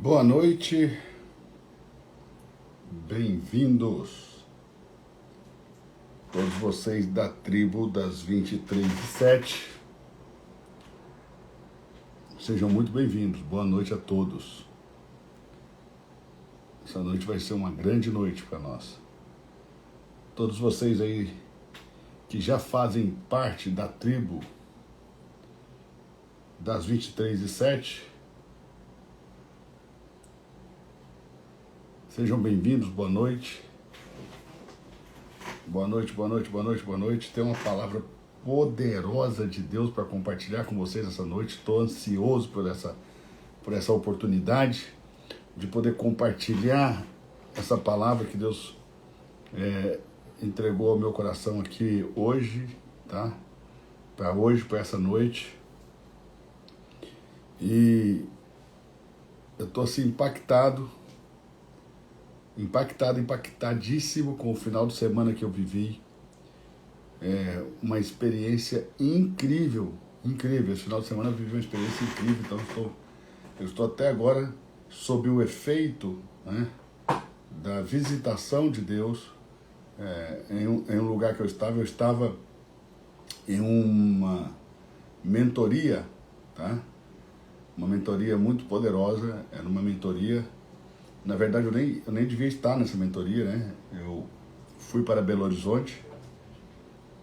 Boa noite, bem-vindos, todos vocês da tribo das 23h07. Sejam muito bem-vindos, boa noite a todos. Essa noite vai ser uma grande noite para nós. Todos vocês aí que já fazem parte da tribo das 23h07, sejam bem-vindos, boa noite. Boa noite, boa noite, boa noite, boa noite. Tem uma palavra poderosa de Deus para compartilhar com vocês essa noite. Estou ansioso por essa oportunidade de poder compartilhar essa palavra que Deus entregou ao meu coração aqui hoje, tá? Para hoje, para essa noite. E eu estou assim impactadíssimo com o final de semana que eu vivi. Uma experiência incrível. Esse final de semana eu vivi uma experiência incrível, então eu estou até agora sob o efeito, né, da visitação de Deus em um lugar que eu estava em uma mentoria, tá? Uma mentoria muito poderosa, era uma mentoria. Na verdade, eu nem devia estar nessa mentoria, né? Eu fui para Belo Horizonte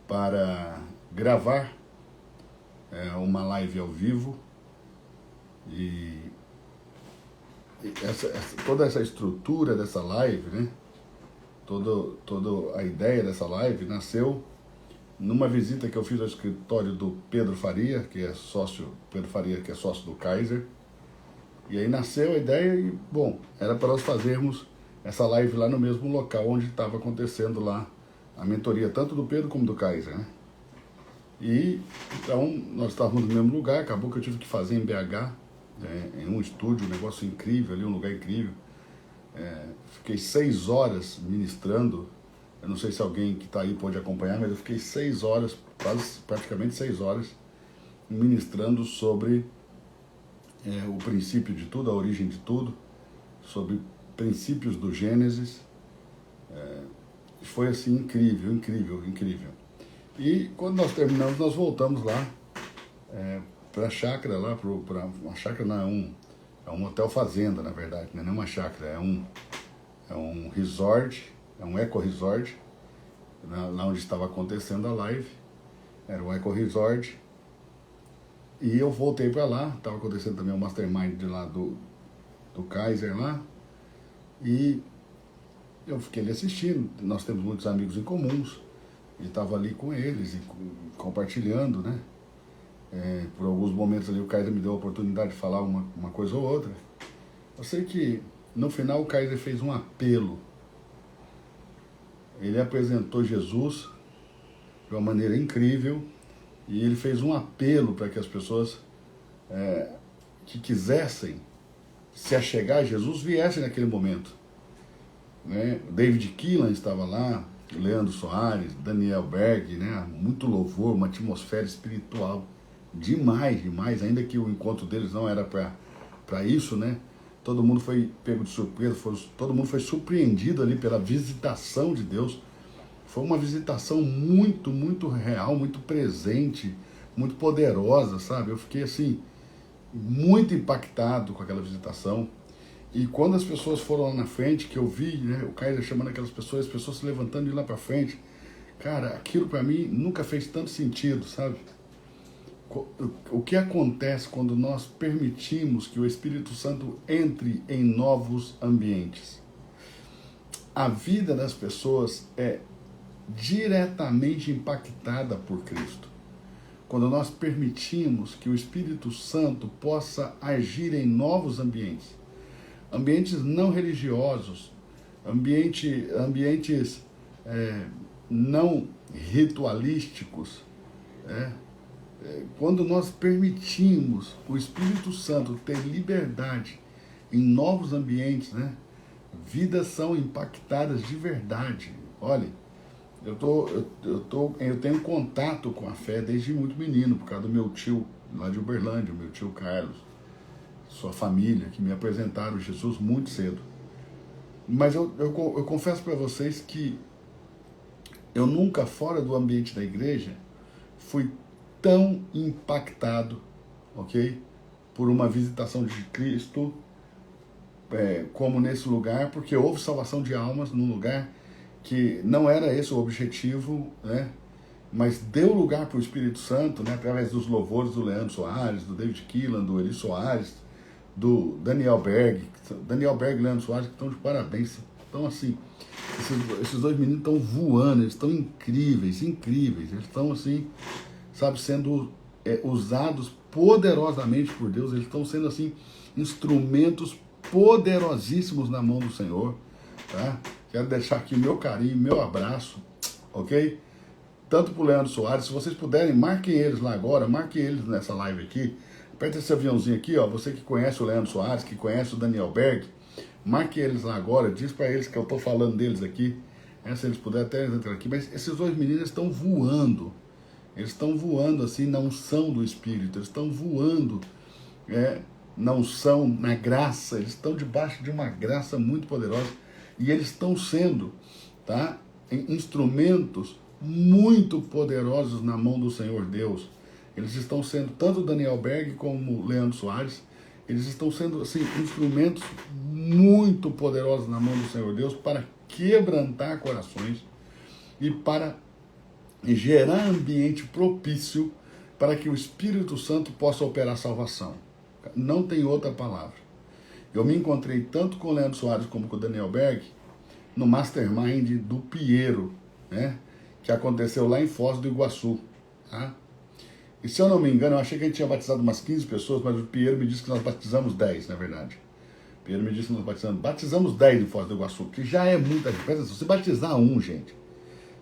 para gravar uma live ao vivo e toda essa estrutura dessa live, né? Toda a ideia dessa live nasceu numa visita que eu fiz ao escritório do Pedro Faria, que é sócio do Kaiser. E aí nasceu a ideia e, bom, era para nós fazermos essa live lá no mesmo local onde estava acontecendo lá a mentoria, tanto do Pedro como do Kaiser, né? E, então, nós estávamos no mesmo lugar, acabou que eu tive que fazer em BH, em um estúdio, um negócio incrível ali, um lugar incrível. Fiquei 6 horas ministrando, eu não sei se alguém que está aí pode acompanhar, mas eu fiquei 6 horas, praticamente 6 horas, ministrando sobre o princípio de tudo, a origem de tudo, sobre princípios do Gênesis. Foi assim incrível. E quando nós terminamos, nós voltamos lá para a chácara, uma chácara não, é um hotel fazenda, na verdade, não é uma chácara, é um resort, é um eco-resort, lá onde estava acontecendo a live, era um eco-resort. E eu voltei para lá, estava acontecendo também o mastermind de lá do Kaiser lá, e eu fiquei ali assistindo. Nós temos muitos amigos em comuns, e estava ali com eles, e compartilhando, né? Por alguns momentos ali o Kaiser me deu a oportunidade de falar uma coisa ou outra. Eu sei que no final o Kaiser fez um apelo. Ele apresentou Jesus de uma maneira incrível, e ele fez um apelo para que as pessoas que quisessem se achegar a Jesus viessem naquele momento, né? David Keelan estava lá, Leandro Soares, Daniel Berg, né? Muito louvor, uma atmosfera espiritual demais, ainda que o encontro deles não era para isso, né? Todo mundo foi pego de surpresa, todo mundo foi surpreendido ali pela visitação de Deus. Foi uma visitação muito real, muito presente, muito poderosa, sabe? Eu fiquei assim, muito impactado com aquela visitação. E quando as pessoas foram lá na frente, que eu vi, né, o Kaiser chamando aquelas pessoas, as pessoas se levantando de lá para frente, cara, aquilo para mim nunca fez tanto sentido, sabe? O que acontece quando nós permitimos que o Espírito Santo entre em novos ambientes? A vida das pessoas é diretamente impactada por Cristo. Quando nós permitimos que o Espírito Santo possa agir em novos ambientes, ambientes não religiosos, ambientes não ritualísticos, quando nós permitimos o Espírito Santo ter liberdade em novos ambientes, né, vidas são impactadas de verdade. Olha, eu tenho contato com a fé desde muito menino, por causa do meu tio lá de Uberlândia, o meu tio Carlos. sua família, que me apresentaram Jesus muito cedo. Mas eu confesso para vocês que eu nunca, fora do ambiente da igreja, fui tão impactado, ok? Por uma visitação de Cristo, como nesse lugar, porque houve salvação de almas num lugar que não era esse o objetivo, né? Mas deu lugar para o Espírito Santo, né? Através dos louvores do Leandro Soares, do David Keelan, do Eli Soares, do Daniel Berg. Daniel Berg e Leandro Soares que estão de parabéns. Então, assim, esses dois meninos estão voando, eles estão incríveis, incríveis. Eles estão, assim, sabe, sendo usados poderosamente por Deus. Eles estão sendo, assim, instrumentos poderosíssimos na mão do Senhor, tá? Quero deixar aqui meu carinho, meu abraço, ok? Tanto para o Leandro Soares, se vocês puderem, marquem eles lá agora, marquem eles nessa live aqui. Aperta esse aviãozinho aqui, ó, você que conhece o Leandro Soares, que conhece o Daniel Berg, marque eles lá agora, diz para eles que eu estou falando deles aqui, se eles puderem até entrar aqui. Mas esses dois meninos estão voando, eles estão voando assim na unção do Espírito, eles estão voando na unção, na graça, eles estão debaixo de uma graça muito poderosa e eles estão sendo, tá, instrumentos muito poderosos na mão do Senhor Deus. Eles estão sendo, tanto Daniel Berg como Leandro Soares, eles estão sendo assim, instrumentos muito poderosos na mão do Senhor Deus para quebrantar corações e para gerar ambiente propício para que o Espírito Santo possa operar salvação. Não tem outra palavra. Eu me encontrei tanto com o Leandro Soares como com o Daniel Berg no Mastermind do Piero, né, que aconteceu lá em Foz do Iguaçu. Tá? E se eu não me engano, eu achei que a gente tinha batizado umas 15 pessoas, mas o Piero me disse que nós batizamos 10, na verdade. O Piero me disse que nós batizamos 10 em Foz do Iguaçu, que já é muita gente. Presta atenção, se batizar gente,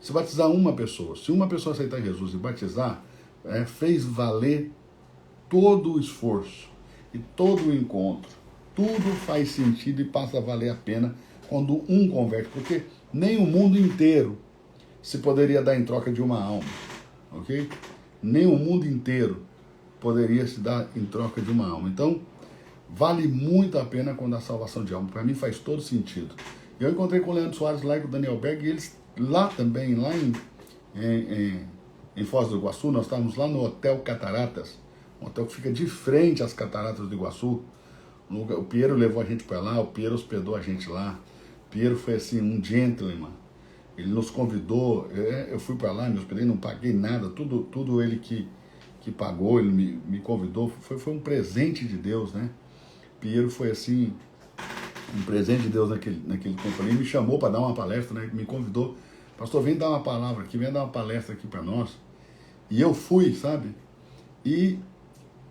se batizar uma pessoa, se uma pessoa aceitar Jesus e batizar, fez valer todo o esforço e todo o encontro. Tudo faz sentido e passa a valer a pena quando um converte, porque nem o mundo inteiro se poderia dar em troca de uma alma, ok? Nem o mundo inteiro poderia se dar em troca de uma alma. Então, vale muito a pena quando a salvação de alma. Para mim faz todo sentido. Eu encontrei com o Leandro Soares lá e com o Daniel Berg, e eles lá também, lá em Foz do Iguaçu, nós estávamos lá no Hotel Cataratas, um hotel que fica de frente às Cataratas do Iguaçu. O Piero levou a gente para lá, o Piero hospedou a gente lá. O Piero foi assim, um gentleman. Ele nos convidou, eu fui para lá, me hospedei, não paguei nada, tudo ele que pagou, ele me convidou, foi um presente de Deus, né? Piero foi assim, um presente de Deus naquele tempo ali, me chamou para dar uma palestra, né? Me convidou, pastor, vem dar uma palavra aqui, vem dar uma palestra aqui para nós. E eu fui, sabe? E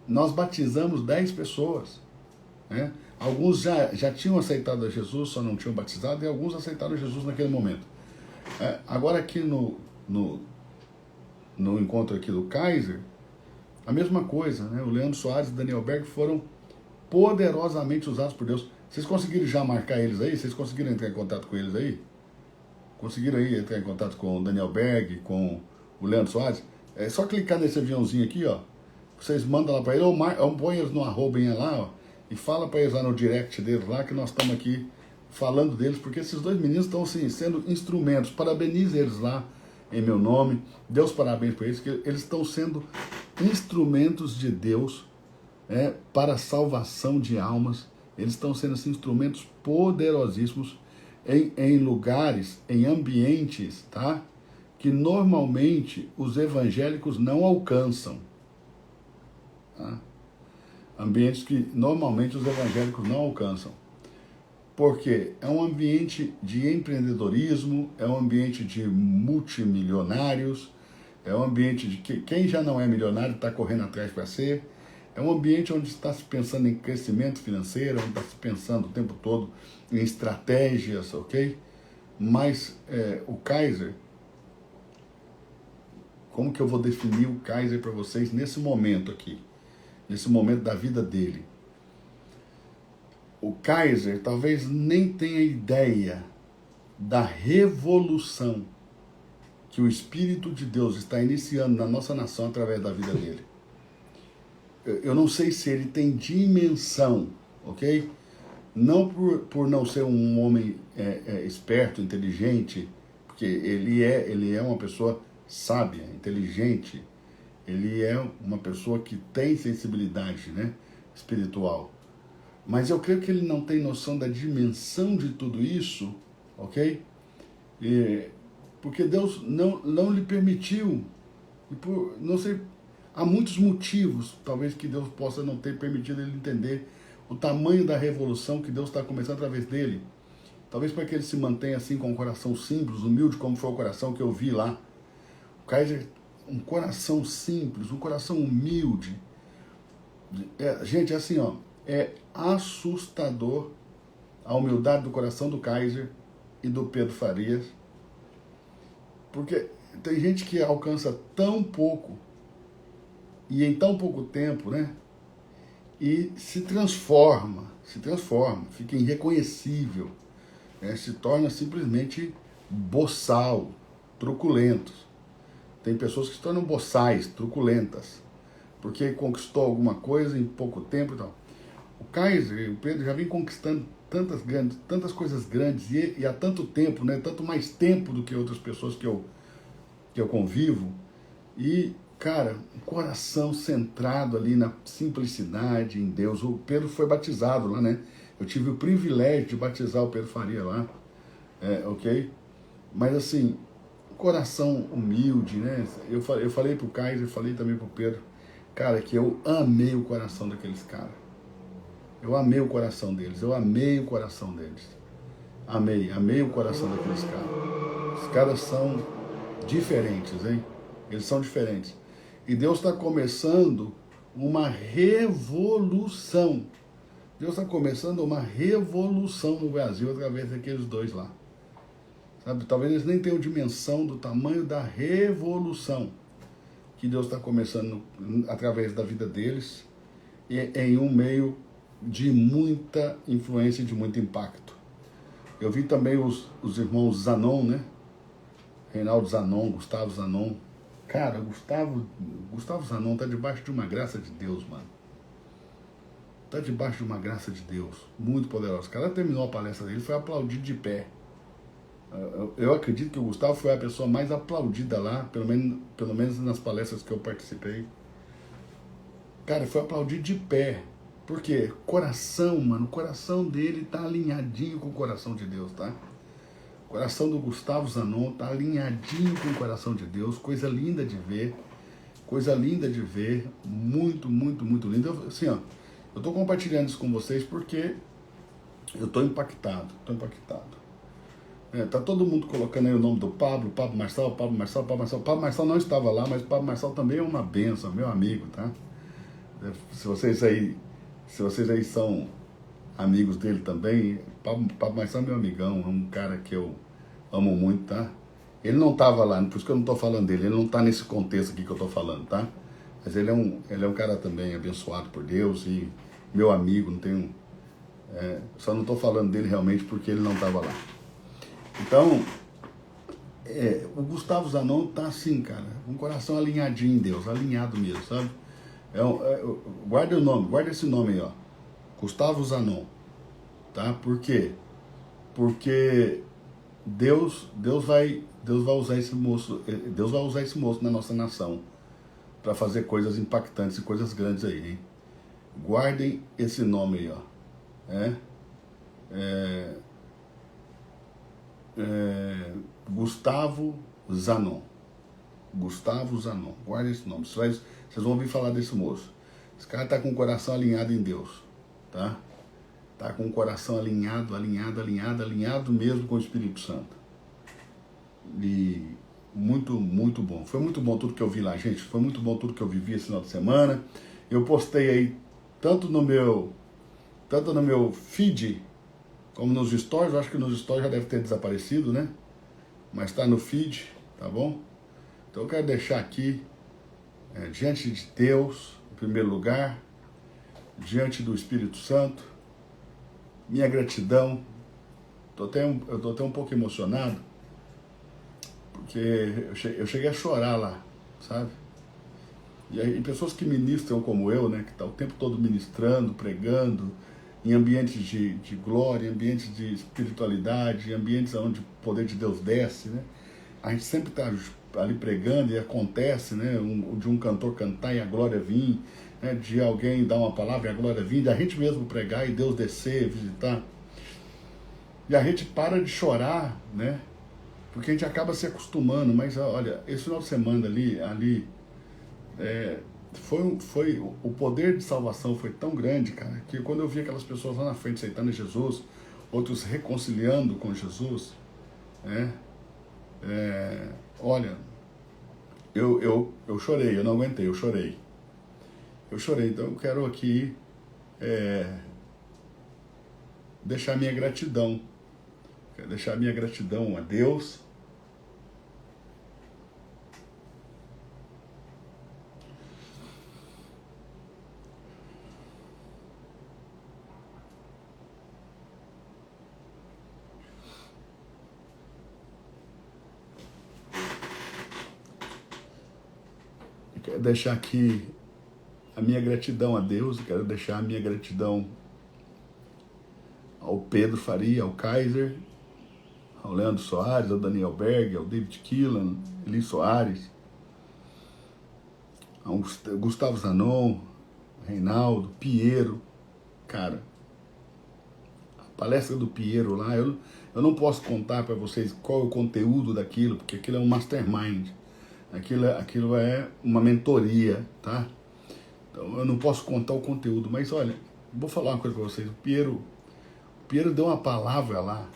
nós batizamos 10 pessoas, né? Alguns já tinham aceitado a Jesus, só não tinham batizado, e alguns aceitaram Jesus naquele momento. Agora aqui no encontro aqui do Kaiser, a mesma coisa, né? O Leandro Soares e o Daniel Berg foram poderosamente usados por Deus. Vocês conseguiram já marcar eles aí? Vocês conseguiram entrar em contato com eles aí? Conseguiram aí entrar em contato com o Daniel Berg, com o Leandro Soares? É só clicar nesse aviãozinho aqui, ó. Vocês mandam lá para ele, ou põe eles no arrobinha lá, ó, e fala para eles lá no direct deles lá, que nós estamos aqui falando deles, porque esses dois meninos estão assim, sendo instrumentos. Parabenize eles lá em meu nome. Deus parabéns para eles, que eles estão sendo instrumentos de Deus para a salvação de almas. Eles estão sendo assim, instrumentos poderosíssimos em lugares, em ambientes, tá? Que normalmente os evangélicos não alcançam. Tá? Ambientes que normalmente os evangélicos não alcançam. Porque é um ambiente de empreendedorismo, é um ambiente de multimilionários, é um ambiente de que quem já não é milionário está correndo atrás para ser, é um ambiente onde está se pensando em crescimento financeiro, onde está se pensando o tempo todo em estratégias, ok? Mas o Kaiser, como que eu vou definir o Kaiser para vocês nesse momento aqui, nesse momento da vida dele? O Kaiser talvez nem tenha ideia da revolução que o Espírito de Deus está iniciando na nossa nação através da vida dele. eu não sei se ele tem dimensão, ok? Não por não ser um homem esperto, inteligente, porque ele é uma pessoa sábia, inteligente, ele é uma pessoa que tem sensibilidade, né, espiritual. Mas eu creio que ele não tem noção da dimensão de tudo isso, ok? Porque Deus não lhe permitiu, não sei, há muitos motivos, talvez, que Deus possa não ter permitido ele entender o tamanho da revolução que Deus está começando através dele. Talvez para que ele se mantenha assim com um coração simples, humilde, como foi o coração que eu vi lá. O Kaiser, um coração simples, um coração humilde. Gente, é assim, ó, é assustador a humildade do coração do Kaiser e do Pedro Farias. Porque tem gente que alcança tão pouco e em tão pouco tempo, né? E se transforma, fica irreconhecível, né? Se torna simplesmente boçal, truculento. Tem pessoas que se tornam boçais, truculentas, porque conquistou alguma coisa em pouco tempo e tal. O Kaiser e o Pedro já vêm conquistando tantas coisas grandes e há tanto tempo, né? Tanto mais tempo do que outras pessoas que eu convivo. E, cara, um coração centrado ali na simplicidade em Deus. O Pedro foi batizado lá, né? Eu tive o privilégio de batizar o Pedro Faria lá, ok? Mas assim, coração humilde, né? Eu falei pro Kaiser, falei também pro Pedro, cara, que eu amei o coração daqueles caras. Eu amei o coração deles, Amei o coração daqueles caras. Os caras são diferentes, hein? Eles são diferentes. E Deus está começando uma revolução. Deus está começando uma revolução no Brasil através daqueles dois lá. Sabe? Talvez eles nem tenham dimensão do tamanho da revolução que Deus está começando através da vida deles em um meio de muita influência e de muito impacto. Eu vi também os irmãos Zanon, né? Reinaldo Zanon, Gustavo Zanon. Cara, Gustavo Zanon está debaixo de uma graça de Deus, mano. Está debaixo de uma graça de Deus, muito poderosa. O cara terminou a palestra dele, foi aplaudido de pé. Eu acredito que o Gustavo foi a pessoa mais aplaudida lá, pelo menos nas palestras que eu participei. Cara, foi aplaudido de pé. Por quê? Coração, mano, o coração dele tá alinhadinho com o coração de Deus, tá? O coração do Gustavo Zanon tá alinhadinho com o coração de Deus, coisa linda de ver, muito, muito, muito linda. Assim, ó, eu tô compartilhando isso com vocês porque eu tô impactado. Tá todo mundo colocando aí o nome do Pablo Marçal. O Pablo Marçal não estava lá, mas o Pablo Marçal também é uma bênção, meu amigo, tá? Se vocês aí são amigos dele também, Pablo Marçal é meu amigão, é um cara que eu amo muito, tá? Ele não estava lá, por isso que eu não estou falando dele, ele não está nesse contexto aqui que eu estou falando, tá? Mas ele é um cara também abençoado por Deus e meu amigo, não tenho... só não estou falando dele realmente porque ele não estava lá. Então, o Gustavo Zanon tá assim, cara, um coração alinhadinho em Deus, alinhado mesmo, sabe? Guarda o nome, guarda esse nome aí, ó. Gustavo Zanon, tá? Por quê? Porque Deus vai usar esse moço na nossa nação para fazer coisas impactantes e coisas grandes aí, hein? Guardem esse nome aí, ó. Gustavo Zanon. Guarda esse nome. Vocês vão ouvir falar desse moço. Esse cara tá com o coração alinhado em Deus, tá? Tá com o coração alinhado mesmo com o Espírito Santo. E muito, muito bom. Foi muito bom tudo que eu vi lá, gente. Foi muito bom tudo que eu vivi esse final de semana. Eu postei aí tanto no meu feed como nos stories. Eu acho que nos stories já deve ter desaparecido, né? Mas tá no feed, tá bom? Então eu quero deixar aqui diante de Deus, em primeiro lugar, diante do Espírito Santo, minha gratidão. Eu tô até um pouco emocionado, porque eu cheguei a chorar lá, sabe? E aí, pessoas que ministram como eu, né, que está o tempo todo ministrando, pregando, em ambientes de glória, em ambientes de espiritualidade, em ambientes onde o poder de Deus desce, né? A gente sempre está ali pregando e acontece, né, de um cantor cantar e a glória vir, né, de alguém dar uma palavra e a glória vir, de a gente mesmo pregar e Deus descer, visitar. E a gente para de chorar, né, porque a gente acaba se acostumando. Mas olha, esse final de semana ali foi o poder de salvação foi tão grande, cara, que quando eu vi aquelas pessoas lá na frente aceitando Jesus, outros reconciliando com Jesus, né, olha, eu chorei, eu não aguentei, eu chorei. Então eu quero aqui deixar minha gratidão. Quero deixar minha gratidão a Deus. Eu quero deixar aqui a minha gratidão a Deus. Eu quero deixar a minha gratidão ao Pedro Faria, ao Kaiser, ao Leandro Soares, ao Daniel Berg, ao David Killan, Eli Soares, ao Gustavo Zanon, Reinaldo, Piero. Cara, a palestra do Piero lá, eu não posso contar para vocês qual é o conteúdo daquilo, porque aquilo é um mastermind, aquilo é uma mentoria, tá? Então eu não posso contar o conteúdo, mas olha, vou falar uma coisa para vocês. O Piero deu uma palavra lá.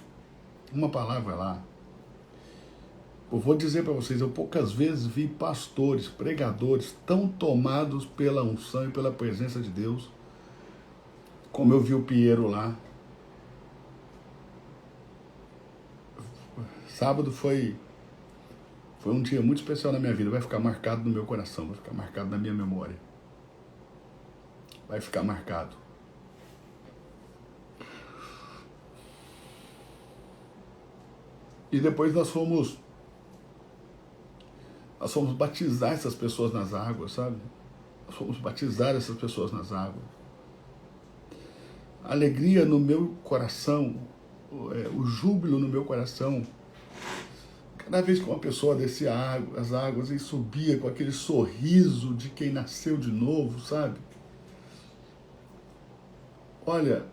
Eu vou dizer para vocês, eu poucas vezes vi pastores, pregadores tão tomados pela unção e pela presença de Deus como eu vi o Piero lá. Sábado foi um dia muito especial na minha vida. Vai ficar marcado no meu coração, vai ficar marcado na minha memória. Vai ficar marcado. E depois nós fomos batizar essas pessoas nas águas, sabe? Nós fomos batizar essas pessoas nas águas. A alegria no meu coração, o júbilo no meu coração, cada vez que uma pessoa descia as águas e subia com aquele sorriso de quem nasceu de novo, sabe? Olha,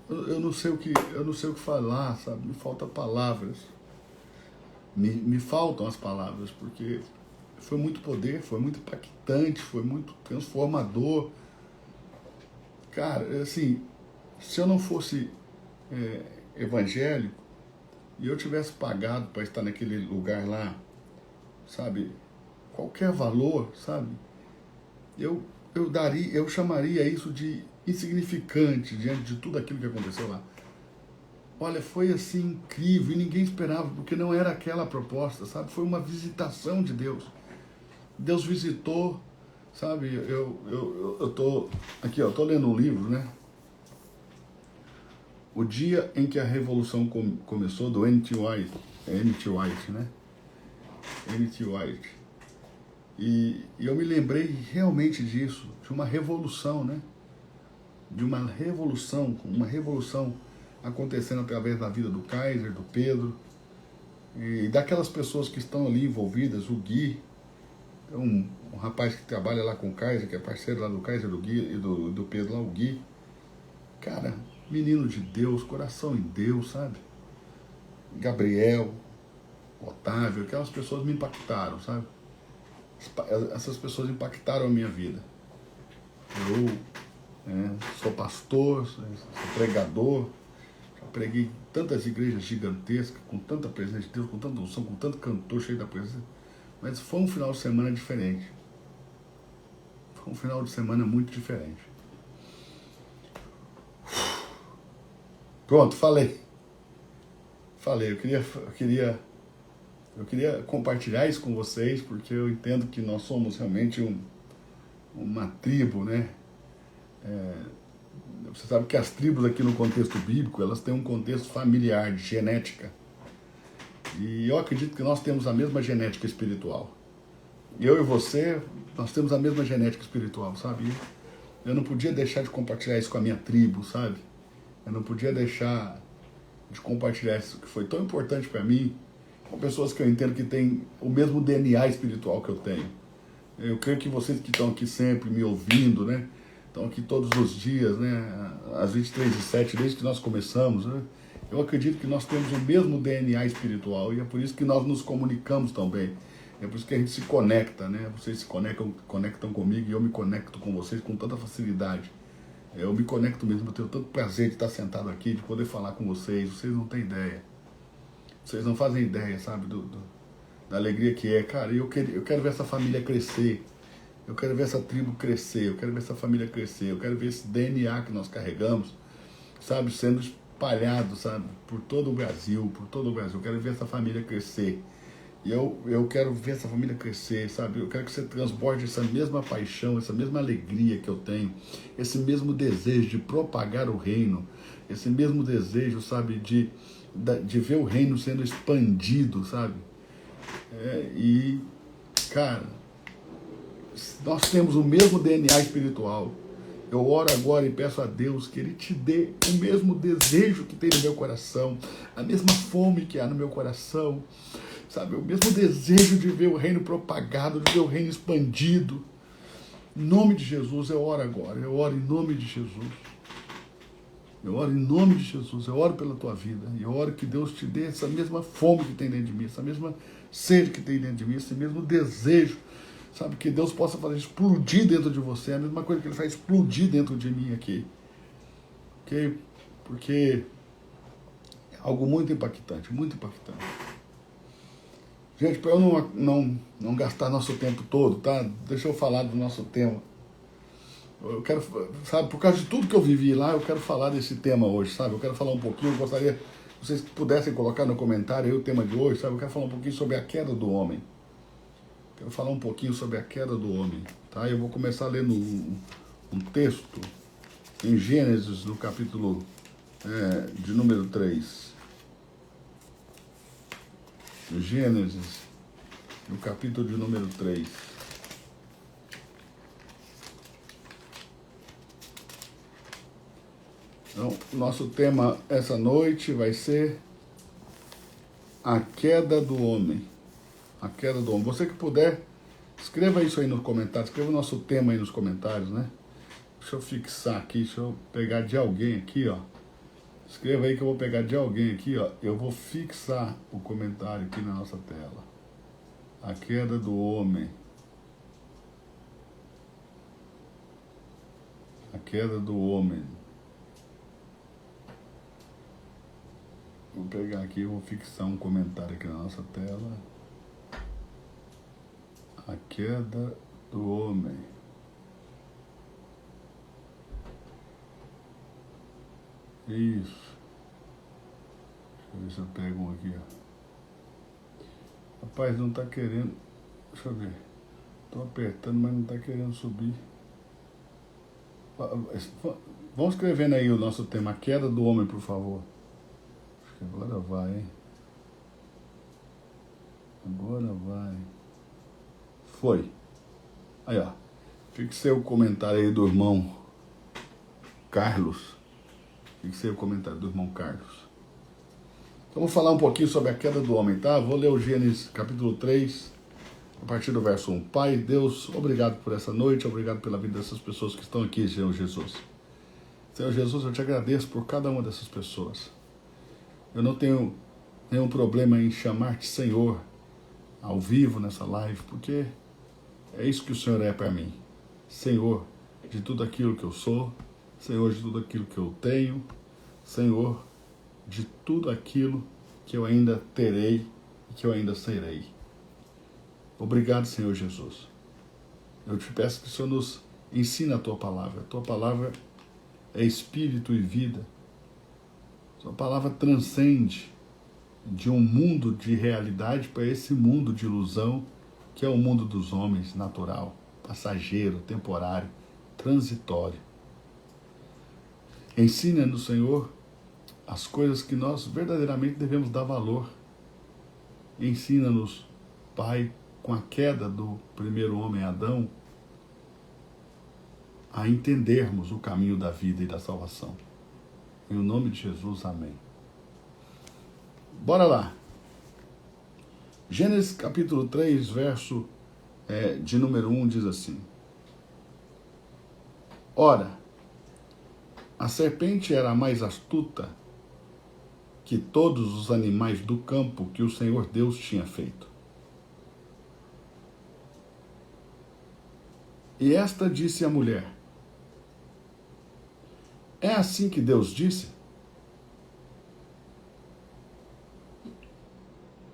eu não sei o que falar, sabe? Me faltam palavras. Me faltam as palavras, porque foi muito poder, foi muito impactante, foi muito transformador. Cara, assim, se eu não fosse evangélico e eu tivesse pagado para estar naquele lugar lá, sabe, qualquer valor, sabe, eu chamaria isso de insignificante diante de tudo aquilo que aconteceu lá. Olha, foi assim incrível e ninguém esperava, porque não era aquela a proposta, sabe? Foi uma visitação de Deus. Deus visitou, sabe? Eu tô aqui, ó, tô lendo um livro, né? O Dia em que a Revolução Começou, do N.T. White, né? N.T. White. E eu me lembrei realmente disso, de uma revolução, né? De uma revolução acontecendo através da vida do Kaiser, do Pedro, e daquelas pessoas que estão ali envolvidas, o Gui, um rapaz que trabalha lá com o Kaiser, que é parceiro lá do Kaiser, do Gui e do Pedro lá, o Gui. Cara, menino de Deus, coração em Deus, sabe? Gabriel, Otávio, aquelas pessoas me impactaram, sabe? Essas pessoas impactaram a minha vida. Eu sou pastor, sou pregador, já preguei em tantas igrejas gigantescas, com tanta presença de Deus, com tanta unção, com tanto cantor cheio da presença. Mas foi um final de semana diferente. Foi um final de semana muito diferente. Pronto, falei. Eu queria compartilhar isso com vocês, porque eu entendo que nós somos realmente uma tribo, né? Você sabe que as tribos aqui no contexto bíblico, elas têm um contexto familiar, de genética. E eu acredito que nós temos a mesma genética espiritual. eu e você, nós temos a mesma genética espiritual, sabe? Eu não podia deixar de compartilhar isso com a minha tribo, sabe? Eu não podia deixar de compartilhar isso que foi tão importante para mim com pessoas que eu entendo que têm o mesmo DNA espiritual que eu tenho. Eu creio que vocês que estão aqui sempre me ouvindo, né? Estão aqui todos os dias, né? Às 23h07, desde que nós começamos, né? Eu acredito que nós temos o mesmo DNA espiritual e é por isso que nós nos comunicamos também. É por isso que a gente se conecta, né? Vocês se conectam comigo e eu me conecto com vocês com tanta facilidade. Eu me conecto mesmo, eu tenho tanto prazer de estar sentado aqui, de poder falar com vocês. Vocês não têm ideia. Vocês não fazem ideia, sabe, da alegria que é. Cara, eu quero ver essa família crescer. Eu quero ver essa tribo crescer. Eu quero ver essa família crescer. Eu quero ver esse DNA que nós carregamos, sabe, sendo espalhado, sabe, por todo o Brasil, por todo o Brasil. Eu quero ver essa família crescer. E eu quero ver essa família crescer, sabe? Eu quero que você transborde essa mesma paixão, essa mesma alegria que eu tenho, esse mesmo desejo de propagar o reino, esse mesmo desejo, sabe, de ver o reino sendo expandido, sabe? E, cara, nós temos o mesmo DNA espiritual. Eu oro agora e peço a Deus que Ele te dê o mesmo desejo que tem no meu coração, a mesma fome que há no meu coração, sabe, o mesmo desejo de ver o reino propagado, de ver o reino expandido. Em nome de Jesus, eu oro agora. Eu oro em nome de Jesus. Eu oro em nome de Jesus. Eu oro pela tua vida. E eu oro que Deus te dê essa mesma fome que tem dentro de mim, essa mesma sede que tem dentro de mim, esse mesmo desejo. Sabe, que Deus possa fazer explodir dentro de você. É a mesma coisa que Ele faz explodir dentro de mim aqui. Ok? Porque é algo muito impactante, muito impactante. Gente, para eu não gastar nosso tempo todo, tá? Deixa eu falar do nosso tema. Eu quero, sabe, por causa de tudo que eu vivi lá, eu quero falar desse tema hoje, sabe? Eu quero falar um pouquinho, eu gostaria que vocês pudessem colocar no comentário aí o tema de hoje, sabe? Eu quero falar um pouquinho sobre a queda do homem. Quero falar um pouquinho sobre a queda do homem, tá? Eu vou começar lendo um texto em Gênesis, no capítulo de número 3. Gênesis, no capítulo de número 3. Então, nosso tema essa noite vai ser a queda do homem. A queda do homem. Você que puder, escreva isso aí no comentário, escreva o nosso tema aí nos comentários, né? Deixa eu fixar aqui, deixa eu pegar de alguém aqui, ó. Escreva aí que eu vou pegar de alguém aqui, ó. Eu vou fixar o comentário aqui na nossa tela. A queda do homem. A queda do homem. Vou pegar aqui e vou fixar um comentário aqui na nossa tela. A queda do homem. Isso. Deixa eu ver se eu pego um aqui, ó. Rapaz, não tá querendo. Deixa eu ver. Tô apertando, mas não tá querendo subir. Vamos escrevendo aí o nosso tema, a queda do homem, por favor. Acho que agora vai, hein? Agora vai. Foi. Aí, ó. Fixei o comentário aí do irmão Carlos. Fixei o comentário do irmão Carlos. Então, vou falar um pouquinho sobre a queda do homem, tá? Vou ler o Gênesis capítulo 3, a partir do verso 1. Pai, Deus, obrigado por essa noite, obrigado pela vida dessas pessoas que estão aqui, Senhor Jesus. Senhor Jesus, eu te agradeço por cada uma dessas pessoas. Eu não tenho nenhum problema em chamar-te Senhor ao vivo nessa live, porque é isso que o Senhor é para mim. Senhor de tudo aquilo que eu sou, Senhor de tudo aquilo que eu tenho, Senhor de tudo aquilo que eu ainda terei e que eu ainda serei. Obrigado, Senhor Jesus. Eu te peço que o Senhor nos ensine a Tua palavra. A Tua palavra é espírito e vida. A Tua palavra transcende de um mundo de realidade para esse mundo de ilusão, que é o mundo dos homens, natural, passageiro, temporário, transitório. Ensina-nos, Senhor, as coisas que nós verdadeiramente devemos dar valor. Ensina-nos, Pai, com a queda do primeiro homem Adão, a entendermos o caminho da vida e da salvação. Em nome de Jesus, amém. Bora lá. Gênesis capítulo 3, verso de número 1 diz assim: Ora, a serpente era mais astuta que todos os animais do campo que o Senhor Deus tinha feito. E esta disse à mulher: É assim que Deus disse?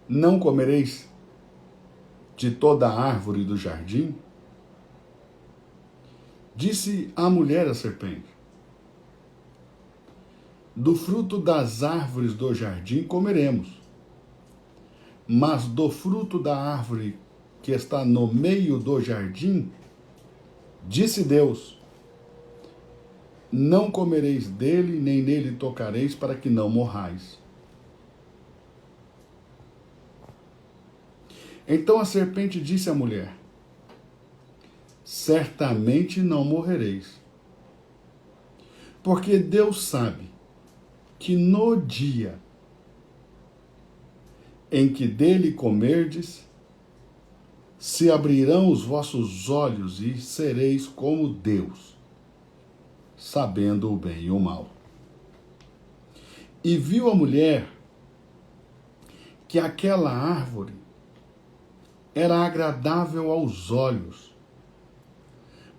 Não comereis de toda a árvore do jardim? Disse a mulher à serpente: Do fruto das árvores do jardim comeremos, mas do fruto da árvore que está no meio do jardim, disse Deus: Não comereis dele, nem nele tocareis, para que não morrais. Então a serpente disse à mulher: Certamente não morrereis, porque Deus sabe que no dia em que dele comerdes, se abrirão os vossos olhos e sereis como Deus, sabendo o bem e o mal. E viu a mulher que aquela árvore era agradável aos olhos,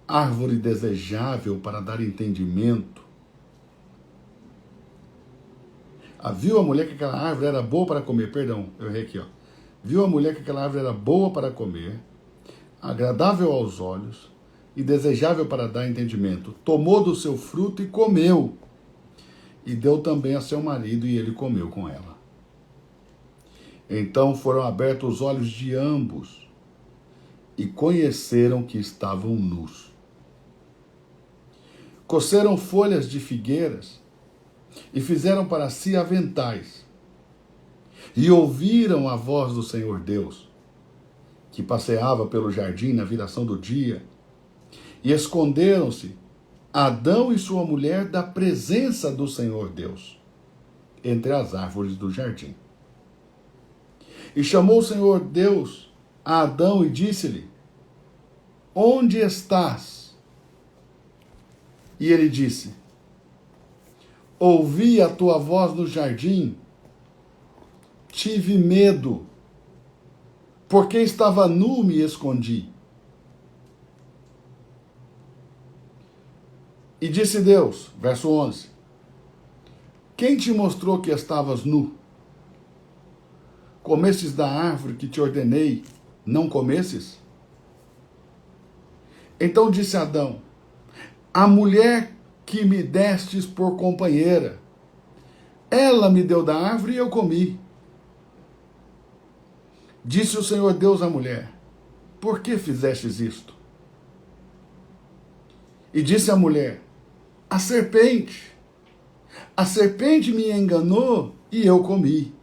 árvore desejável para dar entendimento. Viu a mulher que aquela árvore era boa para comer, perdão, eu errei aqui, ó. Viu a mulher que aquela árvore era boa para comer, agradável aos olhos e desejável para dar entendimento. Tomou do seu fruto e comeu, e deu também a seu marido, e ele comeu com ela. Então foram abertos os olhos de ambos, e conheceram que estavam nus. Coceram folhas de figueiras, e fizeram para si aventais. E ouviram a voz do Senhor Deus, que passeava pelo jardim na viração do dia, e esconderam-se Adão e sua mulher da presença do Senhor Deus, entre as árvores do jardim. E chamou o Senhor Deus a Adão e disse-lhe: Onde estás? E ele disse: Ouvi a tua voz no jardim, tive medo, porque estava nu, me escondi. E disse Deus, verso 11: Quem te mostrou que estavas nu? Comestes da árvore que te ordenei, não comesses? Então disse Adão: A mulher que me destes por companheira, ela me deu da árvore e eu comi. Disse o Senhor Deus à mulher: Por que fizestes isto? E disse a mulher: A serpente me enganou e eu comi.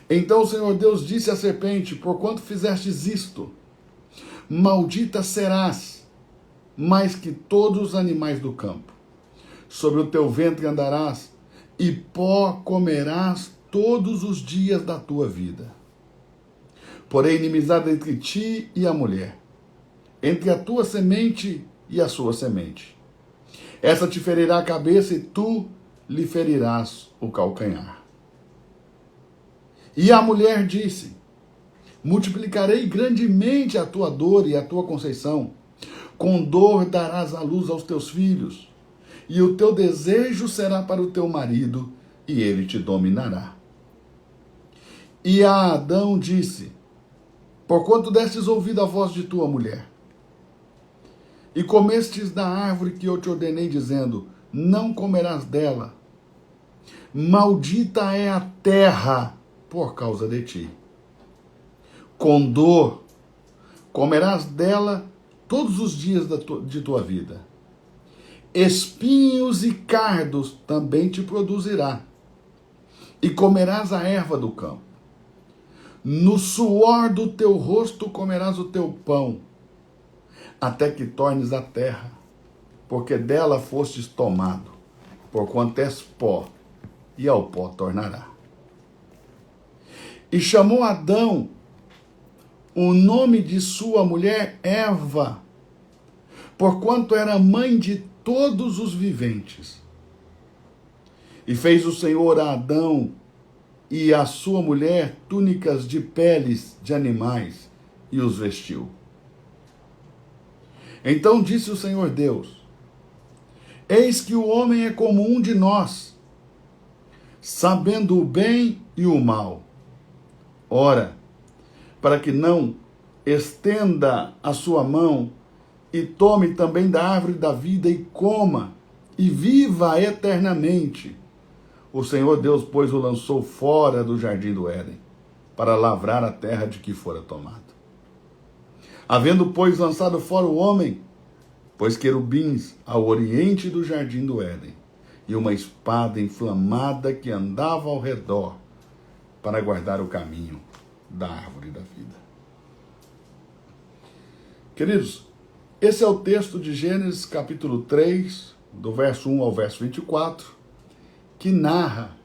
Então o Senhor Deus disse à serpente: Porquanto fizestes isto, maldita serás mais que todos os animais do campo. Sobre o teu ventre andarás, e pó comerás todos os dias da tua vida. Porém, inimizade entre ti e a mulher, entre a tua semente e a sua semente. Essa te ferirá a cabeça e tu lhe ferirás o calcanhar. E a mulher disse: Multiplicarei grandemente a tua dor e a tua conceição. Com dor darás à luz aos teus filhos, e o teu desejo será para o teu marido, e ele te dominará. E a Adão disse: Porquanto destes ouvido à voz de tua mulher, e comestes da árvore que eu te ordenei, dizendo: Não comerás dela, maldita é a terra por causa de ti. Com dor comerás dela todos os dias de tua vida. Espinhos e cardos também te produzirá, e comerás a erva do campo. no suor do teu rosto comerás o teu pão, até que tornes a terra, porque dela fostes tomado, porquanto és pó, e ao pó tornará. E chamou Adão o nome de sua mulher Eva, porquanto era mãe de todos os viventes. E fez o Senhor a Adão e a sua mulher túnicas de peles de animais, e os vestiu. Então disse o Senhor Deus: eis que o homem é como um de nós, sabendo o bem e o mal. Ora, para que não estenda a sua mão e tome também da árvore da vida e coma e viva eternamente, o Senhor Deus, pois, o lançou fora do jardim do Éden, para lavrar a terra de que fora tomado. Havendo, pois, lançado fora o homem, pôs querubins ao oriente do jardim do Éden, e uma espada inflamada que andava ao redor, para guardar o caminho da árvore da vida. Queridos, esse é o texto de Gênesis capítulo 3, do verso 1 ao verso 24, que narra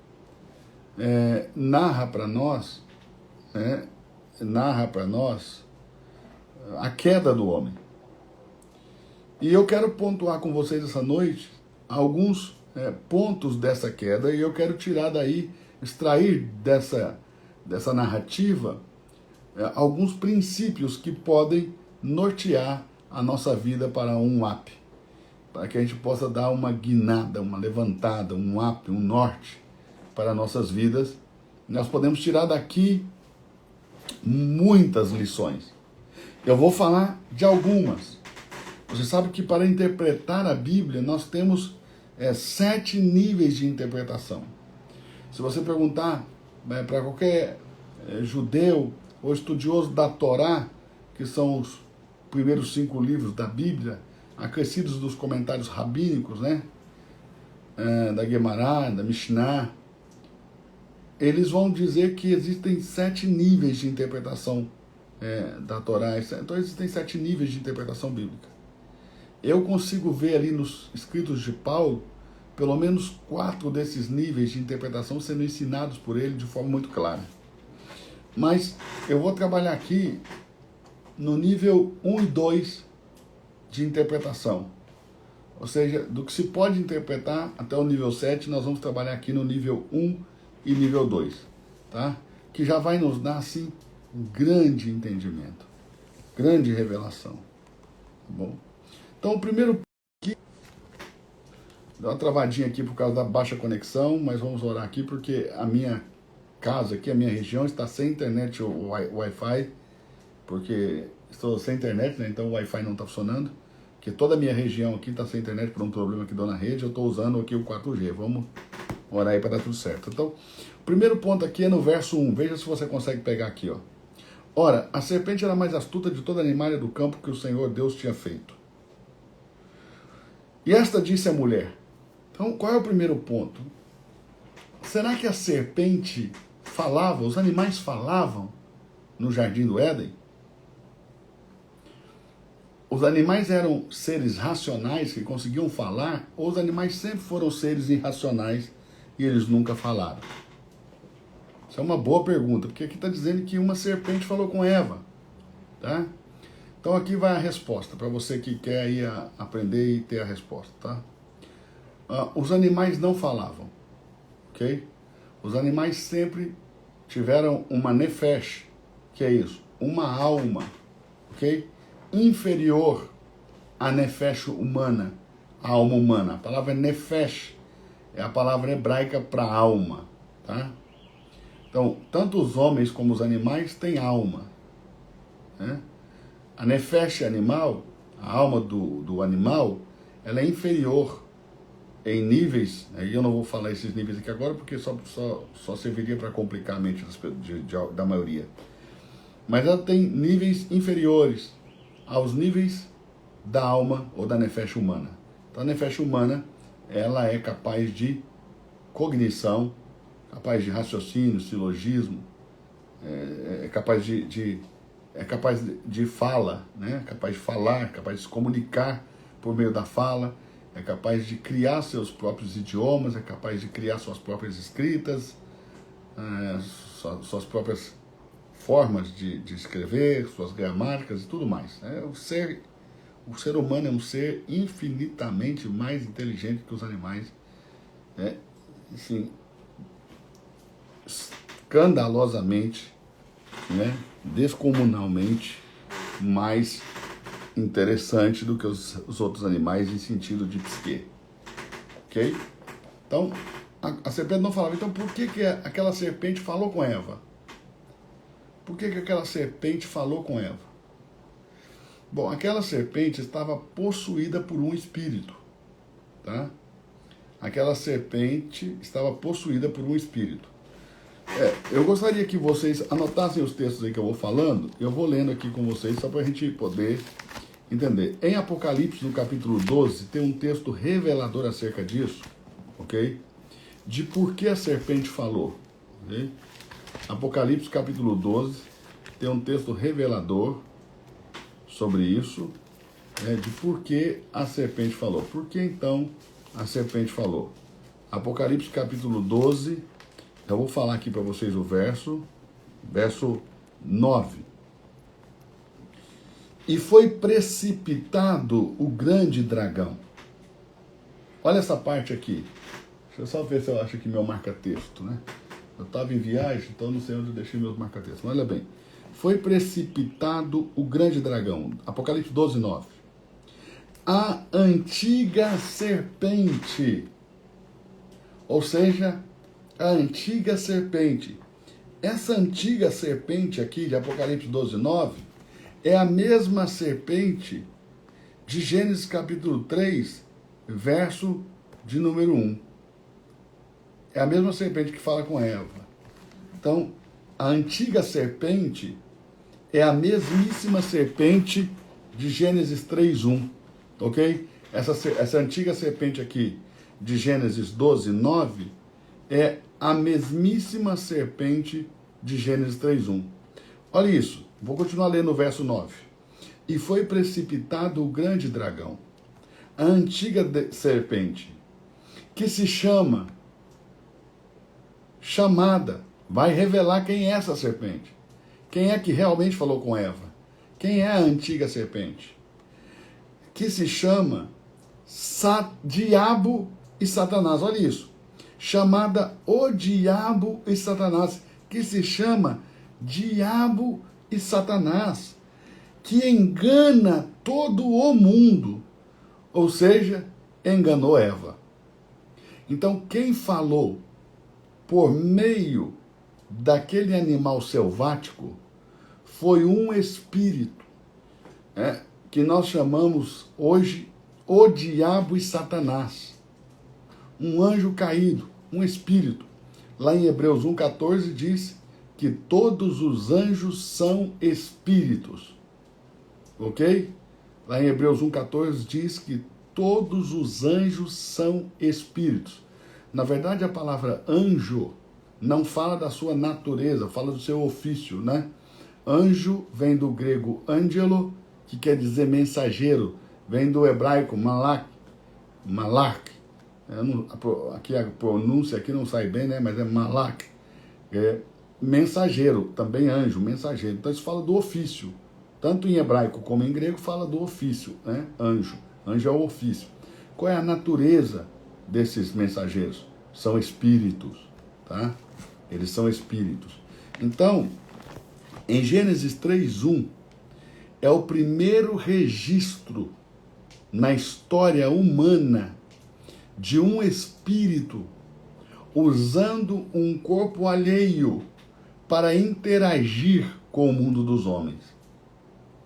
para nós a queda do homem. E eu quero pontuar com vocês essa noite alguns pontos dessa queda, e eu quero tirar daí, extrair dessa narrativa alguns princípios que podem nortear a nossa vida para um up, para que a gente possa dar uma guinada, uma levantada, um up, um norte para nossas vidas. Nós podemos tirar daqui muitas lições. Eu vou falar de algumas. Você sabe que para interpretar a Bíblia nós temos 7 níveis de interpretação. Se você perguntar para qualquer judeu ou estudioso da Torá, que são os primeiros 5 livros da Bíblia, acrescidos dos comentários rabínicos, da Guemará, da Mishnah, eles vão dizer que existem 7 níveis de interpretação da Torá. Então existem 7 níveis de interpretação bíblica. Eu consigo ver ali nos escritos de Paulo, pelo menos 4 desses níveis de interpretação sendo ensinados por ele de forma muito clara. Mas eu vou trabalhar aqui no nível 1 e 2 de interpretação. Ou seja, do que se pode interpretar até o nível 7, nós vamos trabalhar aqui no nível 1 e nível 2, tá? Que já vai nos dar, assim, um grande entendimento, grande revelação, tá bom? Então, o primeiro aqui, dá uma travadinha aqui por causa da baixa conexão, mas vamos orar aqui porque a minha casa aqui, a minha região está sem internet ou Wi-Fi, porque estou sem internet, então o Wi-Fi não está funcionando, que toda a minha região aqui está sem internet por um problema que deu na rede. Eu estou usando aqui o 4G, vamos orar aí para dar tudo certo. Então, o primeiro ponto aqui é no verso 1, veja se você consegue pegar aqui, ó. Ora, a serpente era mais astuta de toda animalha do campo que o Senhor Deus tinha feito. E esta disse à mulher. Então, qual é o primeiro ponto? Será que a serpente falava, os animais falavam no jardim do Éden? Os animais eram seres racionais que conseguiam falar, ou os animais sempre foram seres irracionais e eles nunca falaram? Isso é uma boa pergunta, porque aqui está dizendo que uma serpente falou com Eva, tá? Então aqui vai a resposta, para você que quer aí aprender e ter a resposta, tá? Os animais não falavam, ok? Os animais sempre tiveram uma nefesh, que é isso, uma alma, ok? Inferior à nefesh humana, a alma humana. A palavra nefesh é a palavra hebraica para alma, tá? Então, tanto os homens como os animais têm alma, né? A nefesh animal, a alma do animal, ela é inferior em níveis, aí eu não vou falar esses níveis aqui agora, porque só serviria para complicar a mente da maioria. Mas ela tem níveis inferiores aos níveis da alma ou da nefesh humana. Então a nefesh humana, ela é capaz de cognição, capaz de raciocínio, silogismo, é capaz é capaz de fala, né? É capaz de falar, é capaz de se comunicar por meio da fala, é capaz de criar seus próprios idiomas, é capaz de criar suas próprias escritas, suas próprias formas de escrever, suas gramáticas e tudo mais. O ser humano é um ser infinitamente mais inteligente que os animais, assim, escandalosamente, né, descomunalmente mais interessante do que os outros animais em sentido de psique. Ok? Então, a serpente não falava. Então, por que aquela serpente falou com Eva? Por que aquela serpente falou com Eva? Bom, aquela serpente estava possuída por um espírito, tá? Aquela serpente estava possuída por um espírito. Eu gostaria que vocês anotassem os textos aí que eu vou falando. Eu vou lendo aqui com vocês só para a gente poder entender. Em Apocalipse, no capítulo 12, tem um texto revelador acerca disso, ok? De por que a serpente falou, ok? Apocalipse, capítulo 12, tem um texto revelador sobre isso, de por que a serpente falou. Por que então a serpente falou? Apocalipse, capítulo 12, eu vou falar aqui para vocês o verso 9. E foi precipitado o grande dragão. Olha essa parte aqui. Deixa eu só ver se eu acho aqui meu marca-texto, né? Eu estava em viagem, então não sei onde eu deixei meus marca-textos. Olha bem. Foi precipitado o grande dragão. Apocalipse 12, 9. A antiga serpente. Ou seja, a antiga serpente. Essa antiga serpente aqui de Apocalipse 12, 9 é a mesma serpente de Gênesis capítulo 3, verso de número 1. É a mesma serpente que fala com Eva. Então, a antiga serpente é a mesmíssima serpente de Gênesis 3, 1. Ok? Essa antiga serpente aqui de Gênesis 12, 9 é a mesmíssima serpente de Gênesis 3, 1. Olha isso. Vou continuar lendo o verso 9. E foi precipitado o grande dragão, a antiga serpente, que se chamada, vai revelar quem é essa serpente. Quem é que realmente falou com Eva? Quem é a antiga serpente? Que se chama Diabo e Satanás. Olha isso. Chamada o Diabo e Satanás. Que se chama Diabo e Satanás. Que engana todo o mundo. Ou seja, enganou Eva. Então, quem falou por meio daquele animal selvático foi um espírito, que nós chamamos hoje o diabo e Satanás. Um anjo caído, um espírito. Lá em Hebreus 1,14 diz que todos os anjos são espíritos. Ok? Lá em Hebreus 1,14 diz que todos os anjos são espíritos. Na verdade, a palavra anjo não fala da sua natureza, fala do seu ofício, né? Anjo vem do grego angelo, que quer dizer mensageiro, vem do hebraico malak. Aqui a pronúncia aqui não sai bem, né? Mas é malak, mensageiro, também anjo, mensageiro. Então isso fala do ofício, tanto em hebraico como em grego fala do ofício, né? Anjo é o ofício. Qual é a natureza desses mensageiros? São espíritos, tá? Eles são espíritos. Então, em Gênesis 3:1 é o primeiro registro na história humana de um espírito usando um corpo alheio para interagir com o mundo dos homens.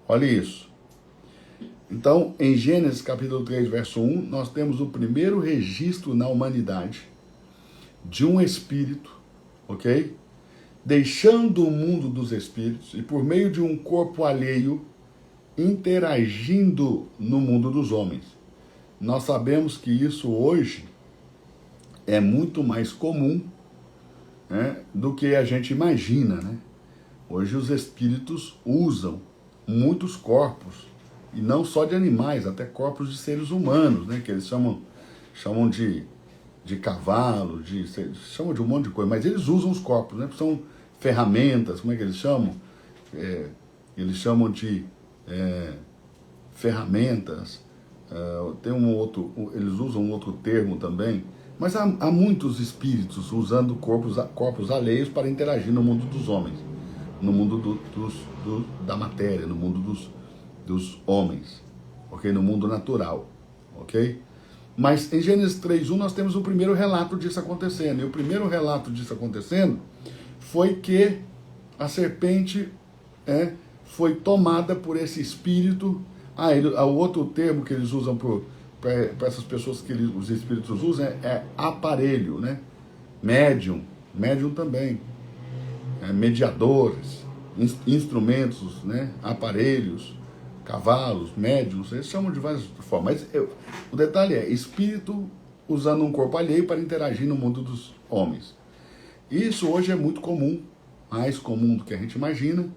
Olha isso. Então, em Gênesis capítulo 3, verso 1, nós temos o primeiro registro na humanidade de um espírito, ok? Deixando o mundo dos espíritos e por meio de um corpo alheio interagindo no mundo dos homens. Nós sabemos que isso hoje é muito mais comum, né, do que a gente imagina, né? Hoje os espíritos usam muitos corpos, e não só de animais, até corpos de seres humanos, né? Que eles chamam de cavalo, chamam de um monte de coisa, mas eles usam os corpos, né? São ferramentas, como é que eles chamam? Eles chamam de ferramentas, tem eles usam um outro termo também, mas há muitos espíritos usando corpos alheios para interagir no mundo dos homens, no mundo da matéria, no mundo dos homens, ok? No mundo natural, ok? Mas em Gênesis 3:1 nós temos o primeiro relato disso acontecendo, e o primeiro relato disso acontecendo foi que a serpente foi tomada por esse espírito. O outro termo que eles usam para essas pessoas que os espíritos usam é aparelho, né? Médium também, mediadores, instrumentos, né? Aparelhos, cavalos, médiums, eles chamam de várias formas. Mas o detalhe é espírito usando um corpo alheio para interagir no mundo dos homens. Isso hoje é muito comum, mais comum do que a gente imagina,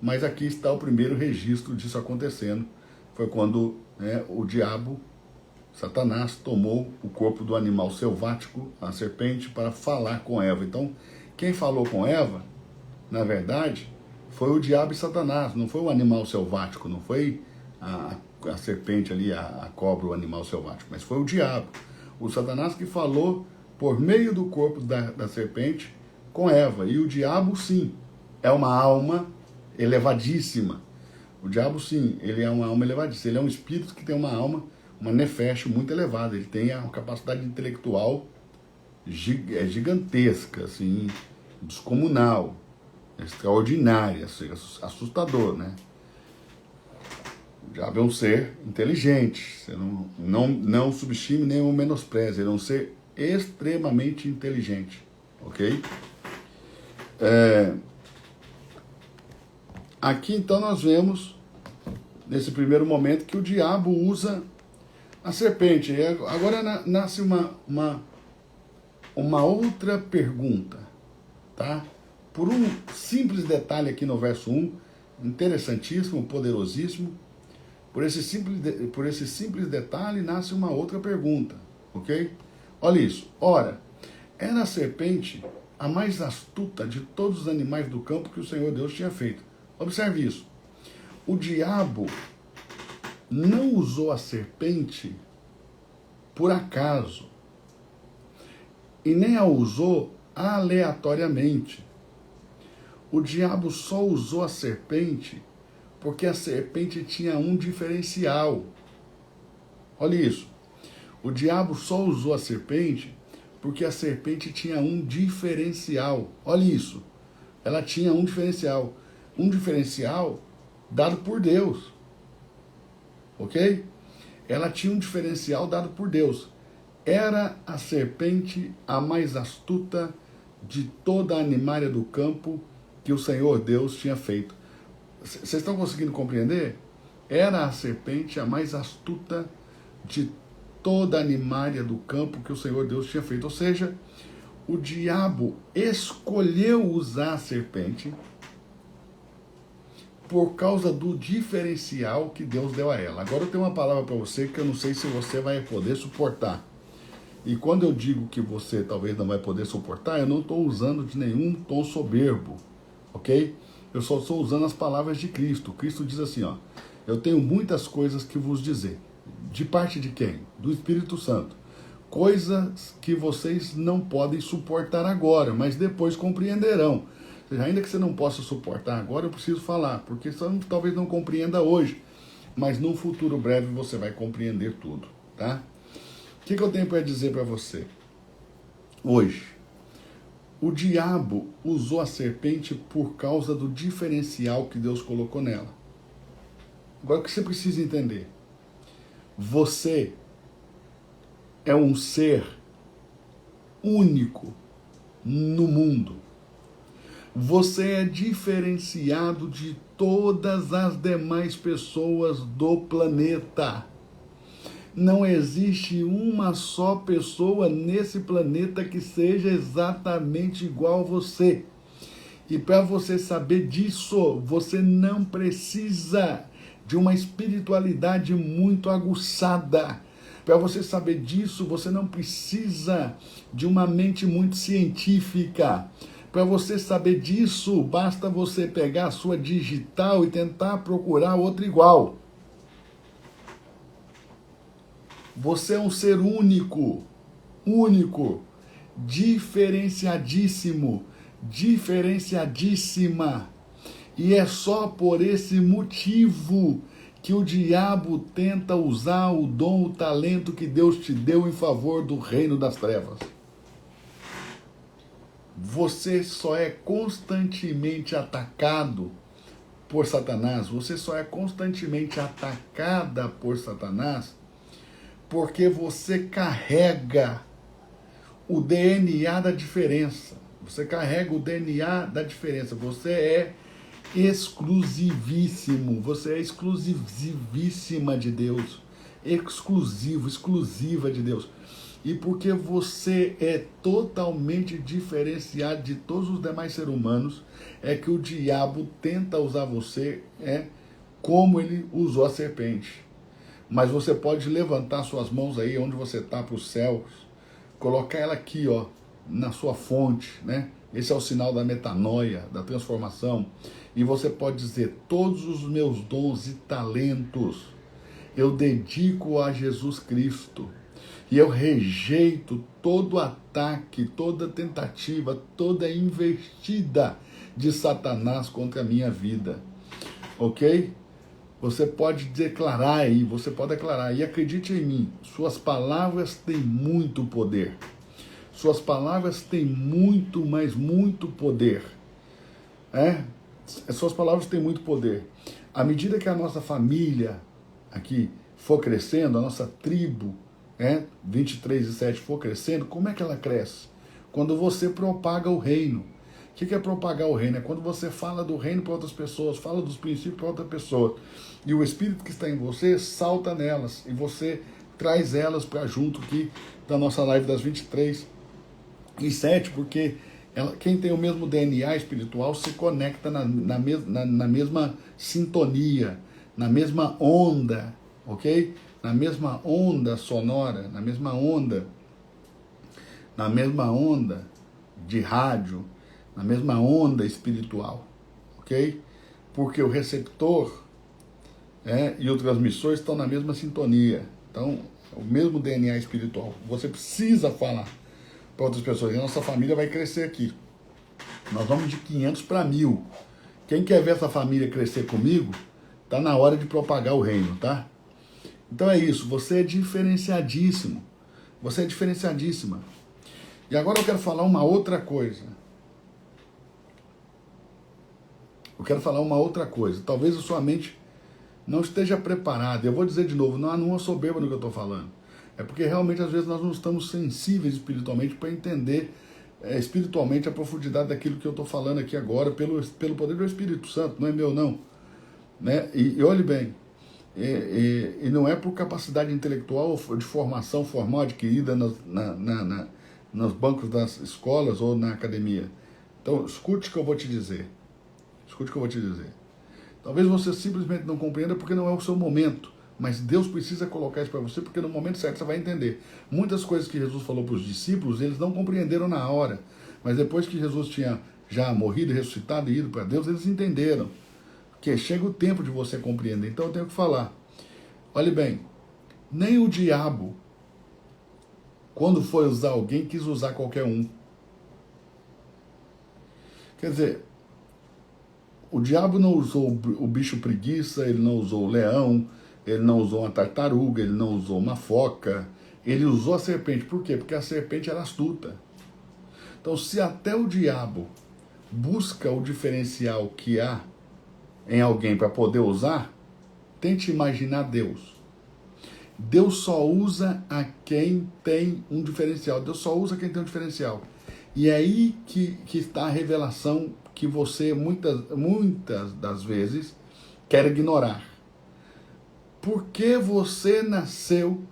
mas aqui está o primeiro registro disso acontecendo. Foi quando o diabo, Satanás, tomou o corpo do animal selvático, a serpente, para falar com Eva. Então, quem falou com Eva, na verdade, foi o diabo e Satanás, não foi o animal selvático, não foi a serpente ali, a cobra, o animal selvático, mas foi o diabo. O Satanás que falou por meio do corpo da serpente com Eva. E o diabo, sim, é uma alma elevadíssima. O diabo, sim, ele é uma alma elevadíssima. Ele é um espírito que tem uma alma, uma nefesh muito elevada. Ele tem a capacidade intelectual gigantesca, assim, descomunal, extraordinária, assustador, né? O diabo é um ser inteligente. Você não subestime nem o menospreze. Ele é um ser extremamente inteligente, ok? Aqui então nós vemos, nesse primeiro momento, que o diabo usa a serpente. E agora nasce uma outra pergunta, tá? Por um simples detalhe aqui no verso 1, interessantíssimo, poderosíssimo, por esse simples detalhe nasce uma outra pergunta, ok? Olha isso. Ora, era a serpente a mais astuta de todos os animais do campo que o Senhor Deus tinha feito. Observe isso. O diabo não usou a serpente por acaso e nem a usou aleatoriamente. O diabo só usou a serpente porque a serpente tinha um diferencial. Olha isso. O diabo só usou a serpente porque a serpente tinha um diferencial. Olha isso. Ela tinha um diferencial. Um diferencial dado por Deus. Ok? Ela tinha um diferencial dado por Deus. Era a serpente a mais astuta de toda a animária do campo que o Senhor Deus tinha feito. Vocês estão conseguindo compreender? Era a serpente a mais astuta de toda a animária do campo que o Senhor Deus tinha feito. Ou seja, o diabo escolheu usar a serpente por causa do diferencial que Deus deu a ela. Agora eu tenho uma palavra para você que eu não sei se você vai poder suportar. E quando eu digo que você talvez não vai poder suportar, eu não estou usando de nenhum tom soberbo, ok? Eu só estou usando as palavras de Cristo. Cristo diz assim, ó: eu tenho muitas coisas que vos dizer. De parte de quem? Do Espírito Santo. Coisas que vocês não podem suportar agora, mas depois compreenderão. Ainda que você não possa suportar agora, eu preciso falar, porque você talvez não compreenda hoje, mas num futuro breve você vai compreender tudo, tá? O que eu tenho para dizer para você? Hoje, o diabo usou a serpente por causa do diferencial que Deus colocou nela. Agora, o que você precisa entender? Você é um ser único no mundo. Você é diferenciado de todas as demais pessoas do planeta. Não existe uma só pessoa nesse planeta que seja exatamente igual a você. E para você saber disso, você não precisa de uma espiritualidade muito aguçada. Para você saber disso, você não precisa de uma mente muito científica. Para você saber disso, basta você pegar a sua digital e tentar procurar outra igual. Você é um ser único, diferenciadíssimo, diferenciadíssima. E é só por esse motivo que o diabo tenta usar o dom, o talento que Deus te deu em favor do reino das trevas. Você só é constantemente atacado por Satanás, você só é constantemente atacada por Satanás porque você carrega o DNA da diferença. Você carrega o DNA da diferença. Você é exclusivíssimo. Você é exclusivíssima de Deus. Exclusiva de Deus. E porque você é totalmente diferenciado de todos os demais seres humanos, é que o diabo tenta usar você como ele usou a serpente. Mas você pode levantar suas mãos aí onde você está para os céus, colocar ela aqui, ó, na sua fonte, né? Esse é o sinal da metanoia, da transformação. E você pode dizer: todos os meus dons e talentos eu dedico a Jesus Cristo. E eu rejeito todo ataque, toda tentativa, toda investida de Satanás contra a minha vida. Ok? Você pode declarar aí, você pode declarar, e acredite em mim, suas palavras têm muito poder. Suas palavras têm muito, mas muito poder. Suas palavras têm muito poder. À medida que a nossa família aqui for crescendo, a nossa tribo, 23:7 for crescendo, como é que ela cresce? Quando você propaga o reino. O que é propagar o reino? É quando você fala do reino para outras pessoas, fala dos princípios para outras pessoas. E o Espírito que está em você salta nelas. E você traz elas para junto aqui da nossa live das 23:7, porque quem tem o mesmo DNA espiritual se conecta na mesma sintonia, na mesma onda, ok? Na mesma onda sonora, na mesma onda de rádio, na mesma onda espiritual, ok? Porque o receptor e o transmissor estão na mesma sintonia. Então, o mesmo DNA espiritual. Você precisa falar para outras pessoas. E a nossa família vai crescer aqui. Nós vamos de 500 para 1.000. Quem quer ver essa família crescer comigo, tá na hora de propagar o reino, tá? Então é isso. Você é diferenciadíssimo. Você é diferenciadíssima. E agora eu quero falar uma outra coisa. Talvez a sua mente não esteja preparada. Eu vou dizer de novo, não há nenhuma soberba no que eu estou falando. É porque realmente às vezes nós não estamos sensíveis espiritualmente para entender espiritualmente a profundidade daquilo que eu estou falando aqui agora, pelo poder do Espírito Santo, não é meu não. Né? E olhe bem, e não é por capacidade intelectual ou de formação formal adquirida nos bancos das escolas ou na academia. Então, escute o que eu vou te dizer. Talvez você simplesmente não compreenda porque não é o seu momento, mas Deus precisa colocar isso para você, porque no momento certo você vai entender. Muitas coisas que Jesus falou para os discípulos, eles não compreenderam na hora, mas depois que Jesus tinha já morrido, ressuscitado e ido para Deus, eles entenderam. Que chega o tempo de você compreender. Então eu tenho que falar. Olhe bem, nem o diabo, quando foi usar alguém, quis usar qualquer um. Quer dizer, o diabo não usou o bicho preguiça, ele não usou o leão, ele não usou uma tartaruga, ele não usou uma foca, ele usou a serpente. Por quê? Porque a serpente era astuta. Então, se até o diabo busca o diferencial que há em alguém para poder usar, tente imaginar Deus. Deus só usa a quem tem um diferencial. Deus só usa quem tem um diferencial. E é aí que está a revelação que você muitas das vezes quer ignorar. Por que você nasceu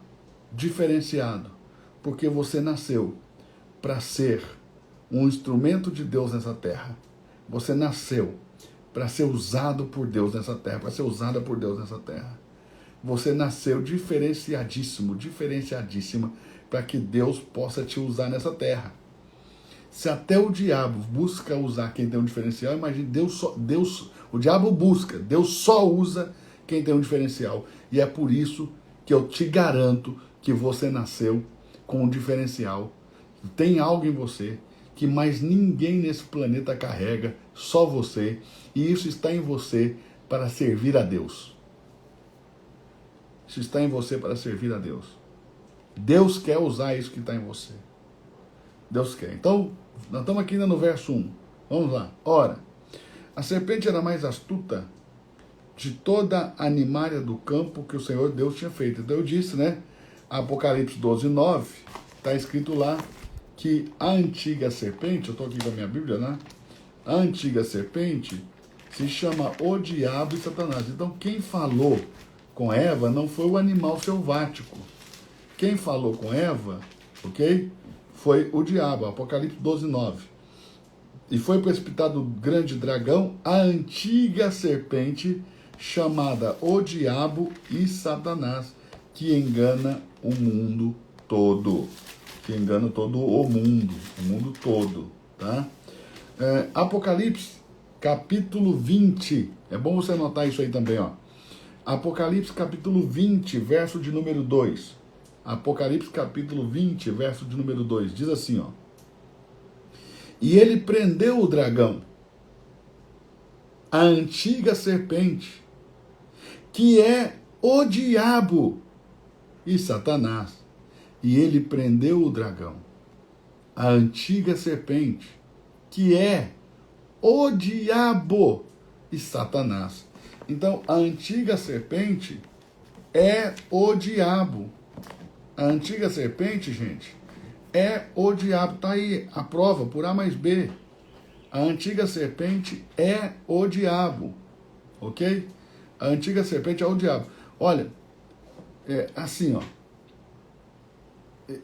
diferenciado? Porque você nasceu para ser um instrumento de Deus nessa terra. Você nasceu para ser usado por Deus nessa terra, para ser usada por Deus nessa terra. Você nasceu diferenciadíssimo, diferenciadíssima, para que Deus possa te usar nessa terra. Se até o diabo busca usar quem tem um diferencial, imagine, o diabo busca, Deus só usa quem tem um diferencial. E é por isso que eu te garanto que você nasceu com um diferencial. Tem algo em você que mais ninguém nesse planeta carrega, só você. E isso está em você para servir a Deus. Isso está em você para servir a Deus. Deus quer usar isso que está em você. Deus quer. Então, nós estamos aqui ainda no verso 1. Vamos lá. Ora, a serpente era mais astuta de toda a animária do campo que o Senhor Deus tinha feito. Então eu disse, né? Apocalipse 12, 9, está escrito lá que a antiga serpente, eu estou aqui com a minha Bíblia, né? A antiga serpente se chama o diabo e Satanás. Então quem falou com Eva não foi o animal selvático. Quem falou com Eva, ok? Foi o diabo, Apocalipse 12, 9. E foi precipitado o grande dragão, a antiga serpente, chamada o diabo e Satanás, que engana o mundo todo. Que engana todo o mundo todo, tá? Apocalipse, capítulo 20. É bom você anotar isso aí também, ó. Apocalipse, capítulo 20, verso de número 2. Apocalipse, capítulo 20, verso de número 2. Diz assim, ó. E ele prendeu o dragão, a antiga serpente, que é o diabo e Satanás. E ele prendeu o dragão, a antiga serpente, que é o diabo e Satanás. Então, a antiga serpente é o diabo. A antiga serpente, gente, é o diabo. Está aí a prova por A mais B. A antiga serpente é o diabo. Ok? A antiga serpente é o diabo. Olha, assim, ó.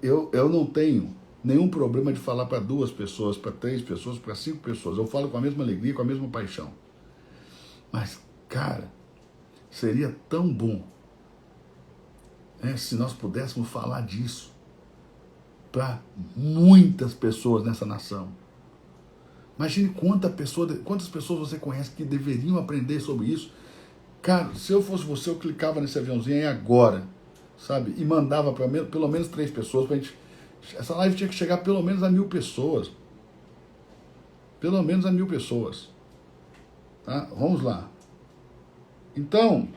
Eu não tenho nenhum problema de falar para 2 pessoas, para 3 pessoas, para 5 pessoas. Eu falo com a mesma alegria, com a mesma paixão. Mas, cara, seria tão bom, né, se nós pudéssemos falar disso para muitas pessoas nessa nação. Imagine quantas pessoas você conhece que deveriam aprender sobre isso. Cara, se eu fosse você, eu clicava nesse aviãozinho aí agora, sabe? E mandava para pelo menos 3 pessoas. Pra gente, essa live tinha que chegar pelo menos a 1.000 pessoas. Pelo menos a 1.000 pessoas. Tá? Vamos lá. Então,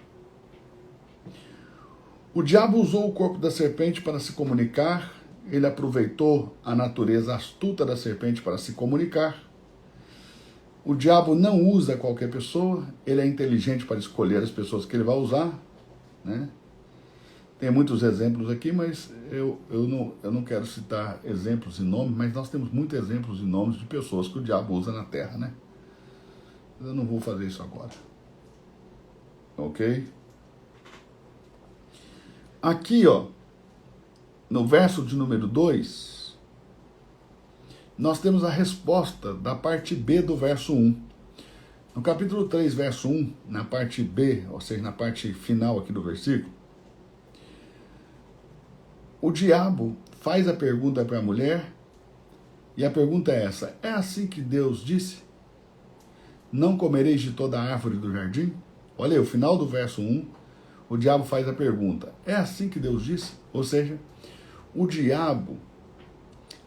o diabo usou o corpo da serpente para se comunicar. Ele aproveitou a natureza astuta da serpente para se comunicar. O diabo não usa qualquer pessoa, ele é inteligente para escolher as pessoas que ele vai usar, né? Tem muitos exemplos aqui, mas eu não quero citar exemplos e nomes, mas nós temos muitos exemplos e nomes de pessoas que o diabo usa na Terra, né? Eu não vou fazer isso agora. Ok? Aqui, ó, no verso de número 2, nós temos a resposta da parte B do verso 1. No capítulo 3, verso 1, na parte B, ou seja, na parte final aqui do versículo, o diabo faz a pergunta para a mulher, e a pergunta é essa: é assim que Deus disse? Não comereis de toda a árvore do jardim? Olha aí, o final do verso 1, o diabo faz a pergunta: é assim que Deus disse? Ou seja, o diabo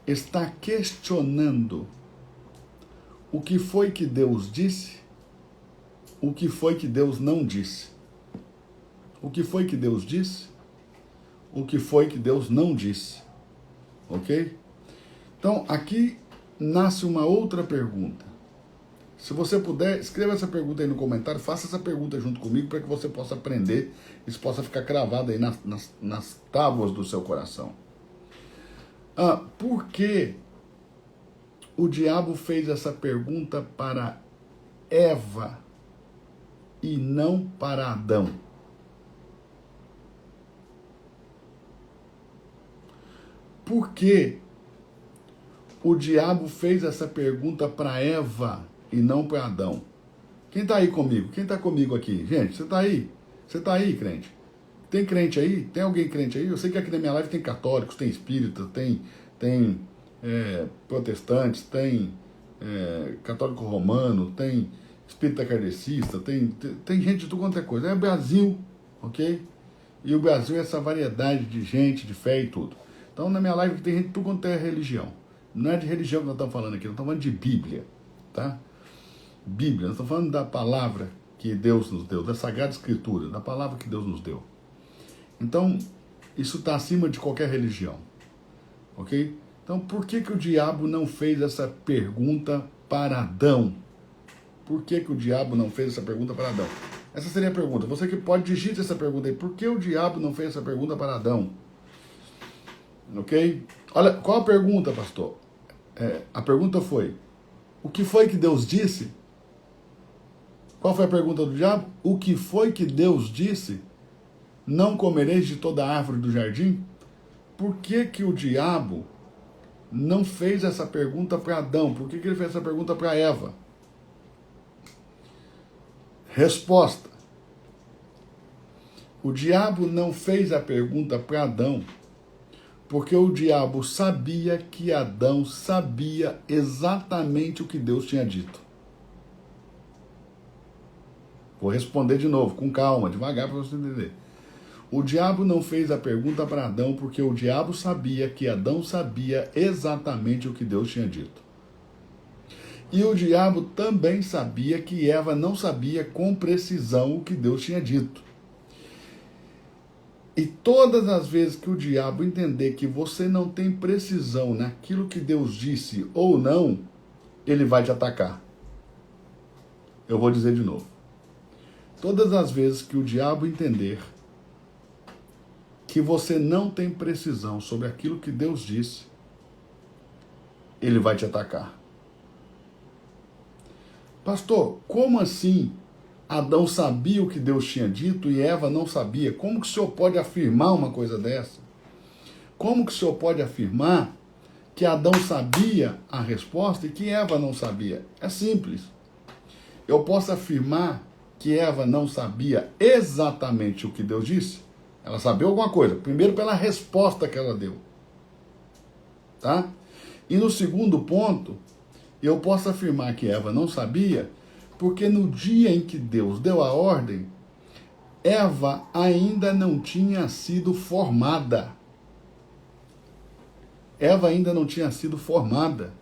está questionando o que foi que Deus disse, o que foi que Deus não disse. O que foi que Deus disse, o que foi que Deus não disse. Ok? Então, aqui nasce uma outra pergunta. Se você puder, escreva essa pergunta aí no comentário, faça essa pergunta junto comigo para que você possa aprender, isso possa ficar cravado aí nas tábuas do seu coração. Por que o diabo fez essa pergunta para Eva e não para Adão? Por que o diabo fez essa pergunta para Eva e não para Adão. Quem está aí comigo? Quem está comigo aqui? Gente, você está aí? Você está aí, crente? Tem crente aí? Tem alguém crente aí? Eu sei que aqui na minha live tem católicos, tem espíritas, tem protestantes, tem católico romano, tem espírita kardecista, tem gente de tudo quanto é coisa. É Brasil, ok? E o Brasil é essa variedade de gente, de fé e tudo. Então na minha live tem gente de tudo quanto é religião. Não é de religião que nós estamos falando aqui, nós estamos falando de Bíblia, tá? Bíblia, nós estamos falando da palavra que Deus nos deu, da Sagrada Escritura, da palavra que Deus nos deu. Então, isso está acima de qualquer religião, ok? Então, por que o diabo não fez essa pergunta para Adão? Por que o diabo não fez essa pergunta para Adão? Essa seria a pergunta. Você que pode digitar essa pergunta aí. Por que o diabo não fez essa pergunta para Adão? Ok? Olha, qual a pergunta, pastor? A pergunta foi, o que foi que Deus disse? Qual foi a pergunta do diabo? O que foi que Deus disse? Não comereis de toda a árvore do jardim? Por que o diabo não fez essa pergunta para Adão? Por que ele fez essa pergunta para Eva? Resposta. O diabo não fez a pergunta para Adão, porque o diabo sabia que Adão sabia exatamente o que Deus tinha dito. Vou responder de novo, com calma, devagar para você entender. O diabo não fez a pergunta para Adão, porque o diabo sabia que Adão sabia exatamente o que Deus tinha dito. E o diabo também sabia que Eva não sabia com precisão o que Deus tinha dito. E todas as vezes que o diabo entender que você não tem precisão naquilo que Deus disse ou não, ele vai te atacar. Eu vou dizer de novo. Todas as vezes que o diabo entender que você não tem precisão sobre aquilo que Deus disse, ele vai te atacar. Pastor, como assim Adão sabia o que Deus tinha dito e Eva não sabia? Como que o senhor pode afirmar uma coisa dessa? Como que o senhor pode afirmar que Adão sabia a resposta e que Eva não sabia? É simples. Eu posso afirmar que Eva não sabia exatamente o que Deus disse? Ela sabia alguma coisa. Primeiro pela resposta que ela deu. Tá? E no segundo ponto, eu posso afirmar que Eva não sabia, porque no dia em que Deus deu a ordem, Eva ainda não tinha sido formada. Eva ainda não tinha sido formada.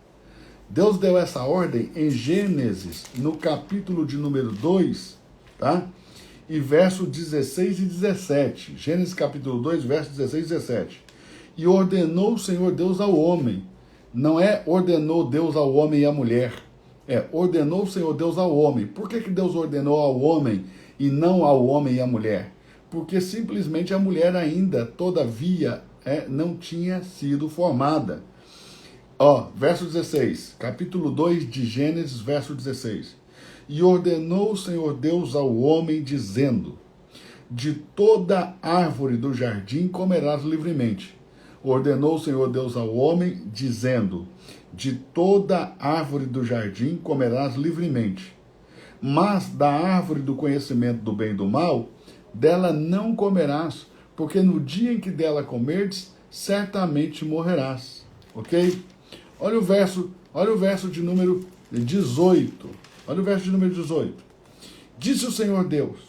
Deus deu essa ordem em Gênesis, no capítulo de número 2, tá? E verso 16 e 17. Gênesis capítulo 2, verso 16 e 17. E ordenou o Senhor Deus ao homem. Não é ordenou Deus ao homem e à mulher. Ordenou o Senhor Deus ao homem. Por que Deus ordenou ao homem e não ao homem e à mulher? Porque simplesmente a mulher ainda, todavia, não tinha sido formada. Verso 16, capítulo 2 de Gênesis, verso 16. E ordenou o Senhor Deus ao homem, dizendo: de toda árvore do jardim comerás livremente. Ordenou o Senhor Deus ao homem, dizendo: de toda árvore do jardim comerás livremente. Mas da árvore do conhecimento do bem e do mal, dela não comerás, porque no dia em que dela comerdes, certamente morrerás. Ok? Olha o verso de número 18. Olha o verso de número 18. Disse o Senhor Deus: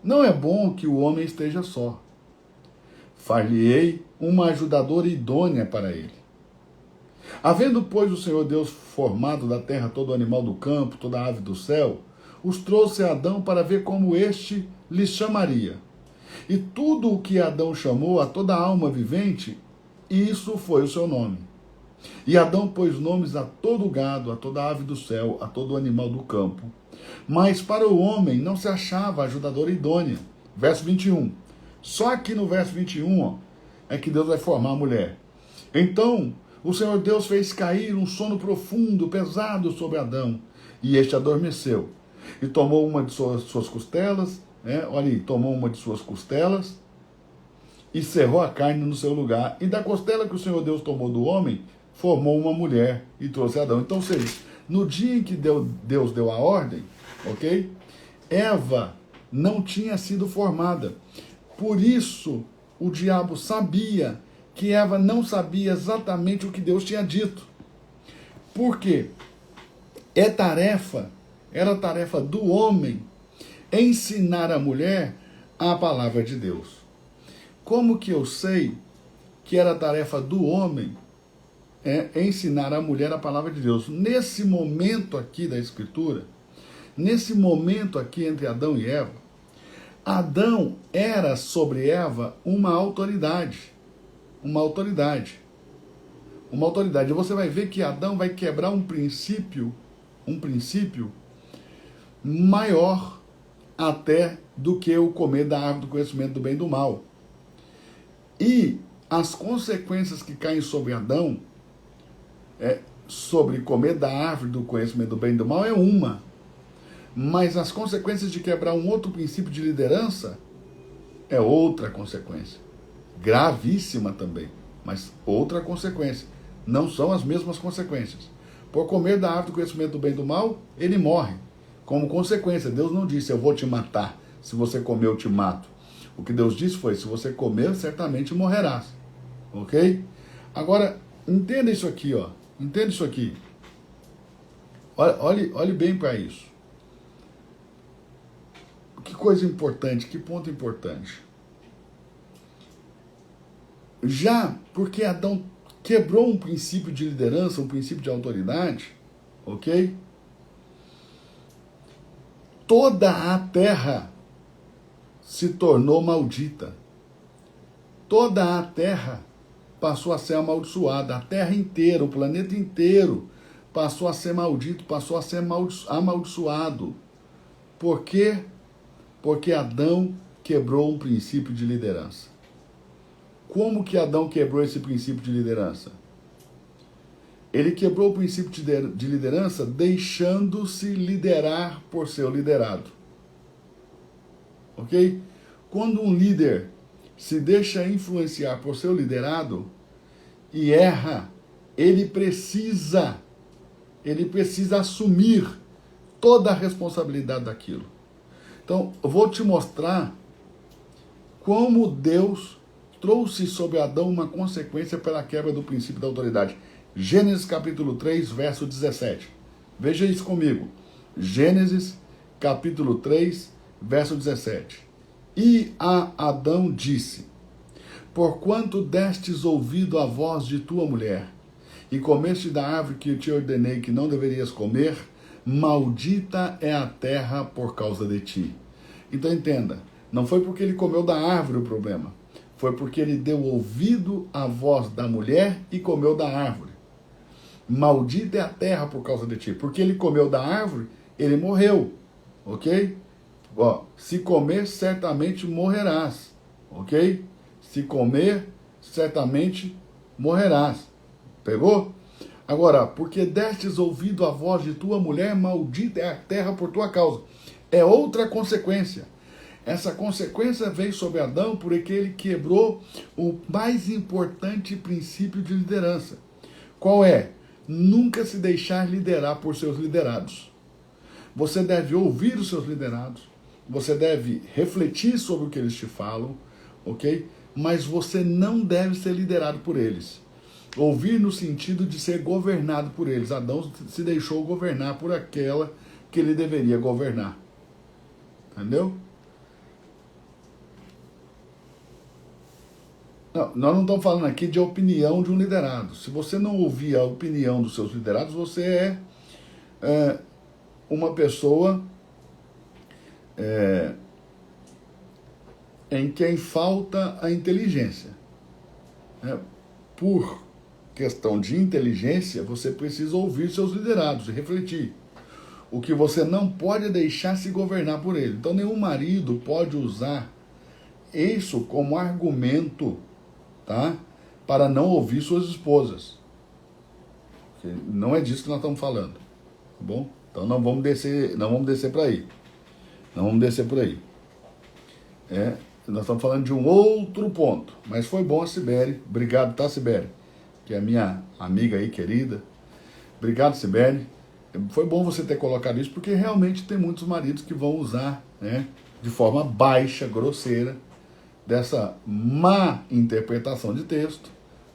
não é bom que o homem esteja só. Far-lhe-ei uma ajudadora idônea para ele. Havendo, pois, o Senhor Deus formado da terra todo animal do campo, toda ave do céu, os trouxe a Adão para ver como este lhes chamaria. E tudo o que Adão chamou a toda alma vivente, isso foi o seu nome. E Adão pôs nomes a todo gado, a toda ave do céu, a todo animal do campo. Mas para o homem não se achava ajudadora idônea. Verso 21. Só aqui no verso 21 é que Deus vai formar a mulher. Então o Senhor Deus fez cair um sono profundo, pesado sobre Adão, e este adormeceu. E tomou uma de suas costelas, olha aí, tomou uma de suas costelas, e cerrou a carne no seu lugar. E da costela que o Senhor Deus tomou do homem, formou uma mulher e trouxe Adão. Então, ou seja, No dia em que Deus deu a ordem, ok? Eva não tinha sido formada. Por isso, o diabo sabia que Eva não sabia exatamente o que Deus tinha dito. Por quê? Era tarefa do homem ensinar a mulher a palavra de Deus. Como que eu sei que era tarefa do homem ensinar a mulher a palavra de Deus? Nesse momento aqui da Escritura, nesse momento aqui entre Adão e Eva, Adão era sobre Eva uma autoridade. Uma autoridade. Uma autoridade. E você vai ver que Adão vai quebrar um princípio maior até do que o comer da árvore do conhecimento do bem e do mal. E as consequências que caem sobre Adão, sobre comer da árvore do conhecimento do bem e do mal, é uma. Mas as consequências de quebrar um outro princípio de liderança é outra consequência. Gravíssima também, mas outra consequência. Não são as mesmas consequências. Por comer da árvore do conhecimento do bem e do mal, ele morre. Como consequência, Deus não disse, eu vou te matar. Se você comer, eu te mato. O que Deus disse foi, se você comer, certamente morrerás. Ok? Agora, entenda isso aqui, ó. Entenda isso aqui. Olhe bem para isso. Que coisa importante, que ponto importante. Já porque Adão quebrou um princípio de liderança, um princípio de autoridade, ok? Toda a terra se tornou maldita. Toda a terra passou a ser amaldiçoada. A terra inteira, o planeta inteiro passou a ser maldito, passou a ser amaldiçoado. Por quê? Porque Adão quebrou um princípio de liderança. Como que Adão quebrou esse princípio de liderança? Ele quebrou o princípio de liderança deixando-se liderar por seu liderado. Ok? Quando um líder se deixa influenciar por seu liderado e erra, ele precisa assumir toda a responsabilidade daquilo. Então, eu vou te mostrar como Deus trouxe sobre Adão uma consequência pela quebra do princípio da autoridade. Gênesis capítulo 3, verso 17. Veja isso comigo. Gênesis capítulo 3, verso 17. E a Adão disse, porquanto destes ouvido a voz de tua mulher, e comeste da árvore que eu te ordenei que não deverias comer, maldita é a terra por causa de ti. Então entenda, não foi porque ele comeu da árvore o problema, foi porque ele deu ouvido à voz da mulher e comeu da árvore. Maldita é a terra por causa de ti. Porque ele comeu da árvore, ele morreu. Ok? Ó, se comer, certamente morrerás. Ok? Se comer, certamente morrerás. Pegou? Agora, porque destes ouvido à voz de tua mulher, maldita é a terra por tua causa. É outra consequência. Essa consequência veio sobre Adão porque ele quebrou o mais importante princípio de liderança. Qual é? Nunca se deixar liderar por seus liderados. Você deve ouvir os seus liderados, você deve refletir sobre o que eles te falam, ok? Mas você não deve ser liderado por eles. Ouvir no sentido de ser governado por eles. Adão se deixou governar por aquela que ele deveria governar. Entendeu? Não, nós não estamos falando aqui de opinião de um liderado. Se você não ouvir a opinião dos seus liderados, você é uma pessoa em quem falta a inteligência. Por questão de inteligência, você precisa ouvir seus liderados e refletir. O que você não pode é deixar se governar por ele. Então, nenhum marido pode usar isso como argumento, tá? Para não ouvir suas esposas. Porque não é disso que nós estamos falando, tá bom? Então não vamos descer para aí. Não vamos descer por aí. Nós estamos falando de um outro ponto. Mas foi bom a Sibeli. Obrigado, tá, Sibeli? Que é a minha amiga aí, querida. Obrigado, Sibeli. Foi bom você ter colocado isso, porque realmente tem muitos maridos que vão usar, né, de forma baixa, grosseira, dessa má interpretação de texto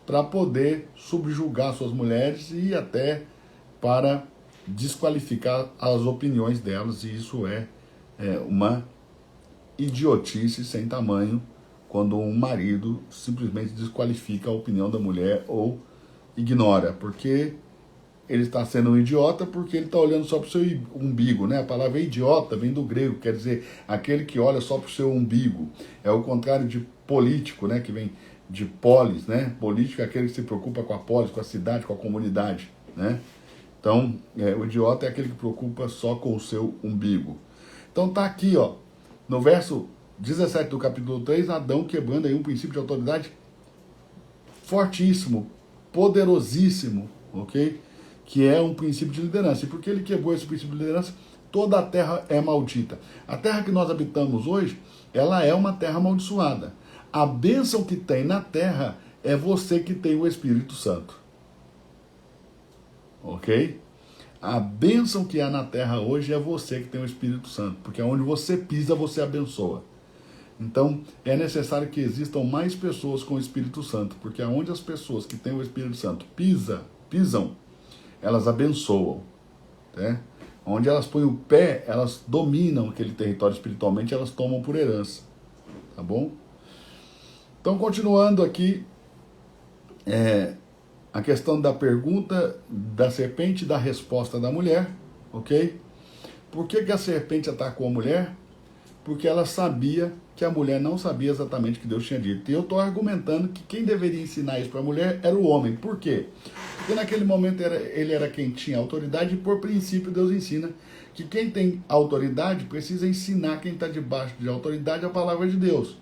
para poder subjugar suas mulheres e até para desqualificar as opiniões delas, e isso é uma idiotice sem tamanho quando um marido simplesmente desqualifica a opinião da mulher ou ignora, porque ele está sendo um idiota porque ele está olhando só para o seu umbigo, né? A palavra idiota vem do grego, quer dizer aquele que olha só para o seu umbigo. É o contrário de político, né? Que vem de polis, né? Político é aquele que se preocupa com a polis, com a cidade, com a comunidade, né? Então, o idiota é aquele que preocupa só com o seu umbigo. Então tá aqui, ó, no verso 17 do capítulo 3, Adão quebrando aí um princípio de autoridade fortíssimo, poderosíssimo, ok? Que é um princípio de liderança. E porque ele quebrou esse princípio de liderança, toda a terra é maldita. A terra que nós habitamos hoje, ela é uma terra amaldiçoada. A bênção que tem na terra é você que tem o Espírito Santo. Ok? A bênção que há na terra hoje é você que tem o Espírito Santo, porque onde você pisa, você abençoa. Então, é necessário que existam mais pessoas com o Espírito Santo, porque onde as pessoas que têm o Espírito Santo pisam, elas abençoam. Né? Onde elas põem o pé, elas dominam aquele território espiritualmente, elas tomam por herança. Tá bom? Então, continuando aqui, a questão da pergunta da serpente e da resposta da mulher, ok? Por que a serpente atacou a mulher? Porque ela sabia que a mulher não sabia exatamente o que Deus tinha dito. E eu estou argumentando que quem deveria ensinar isso para a mulher era o homem. Por quê? Porque naquele momento ele era quem tinha autoridade e, por princípio, Deus ensina que quem tem autoridade precisa ensinar quem está debaixo de autoridade a palavra de Deus.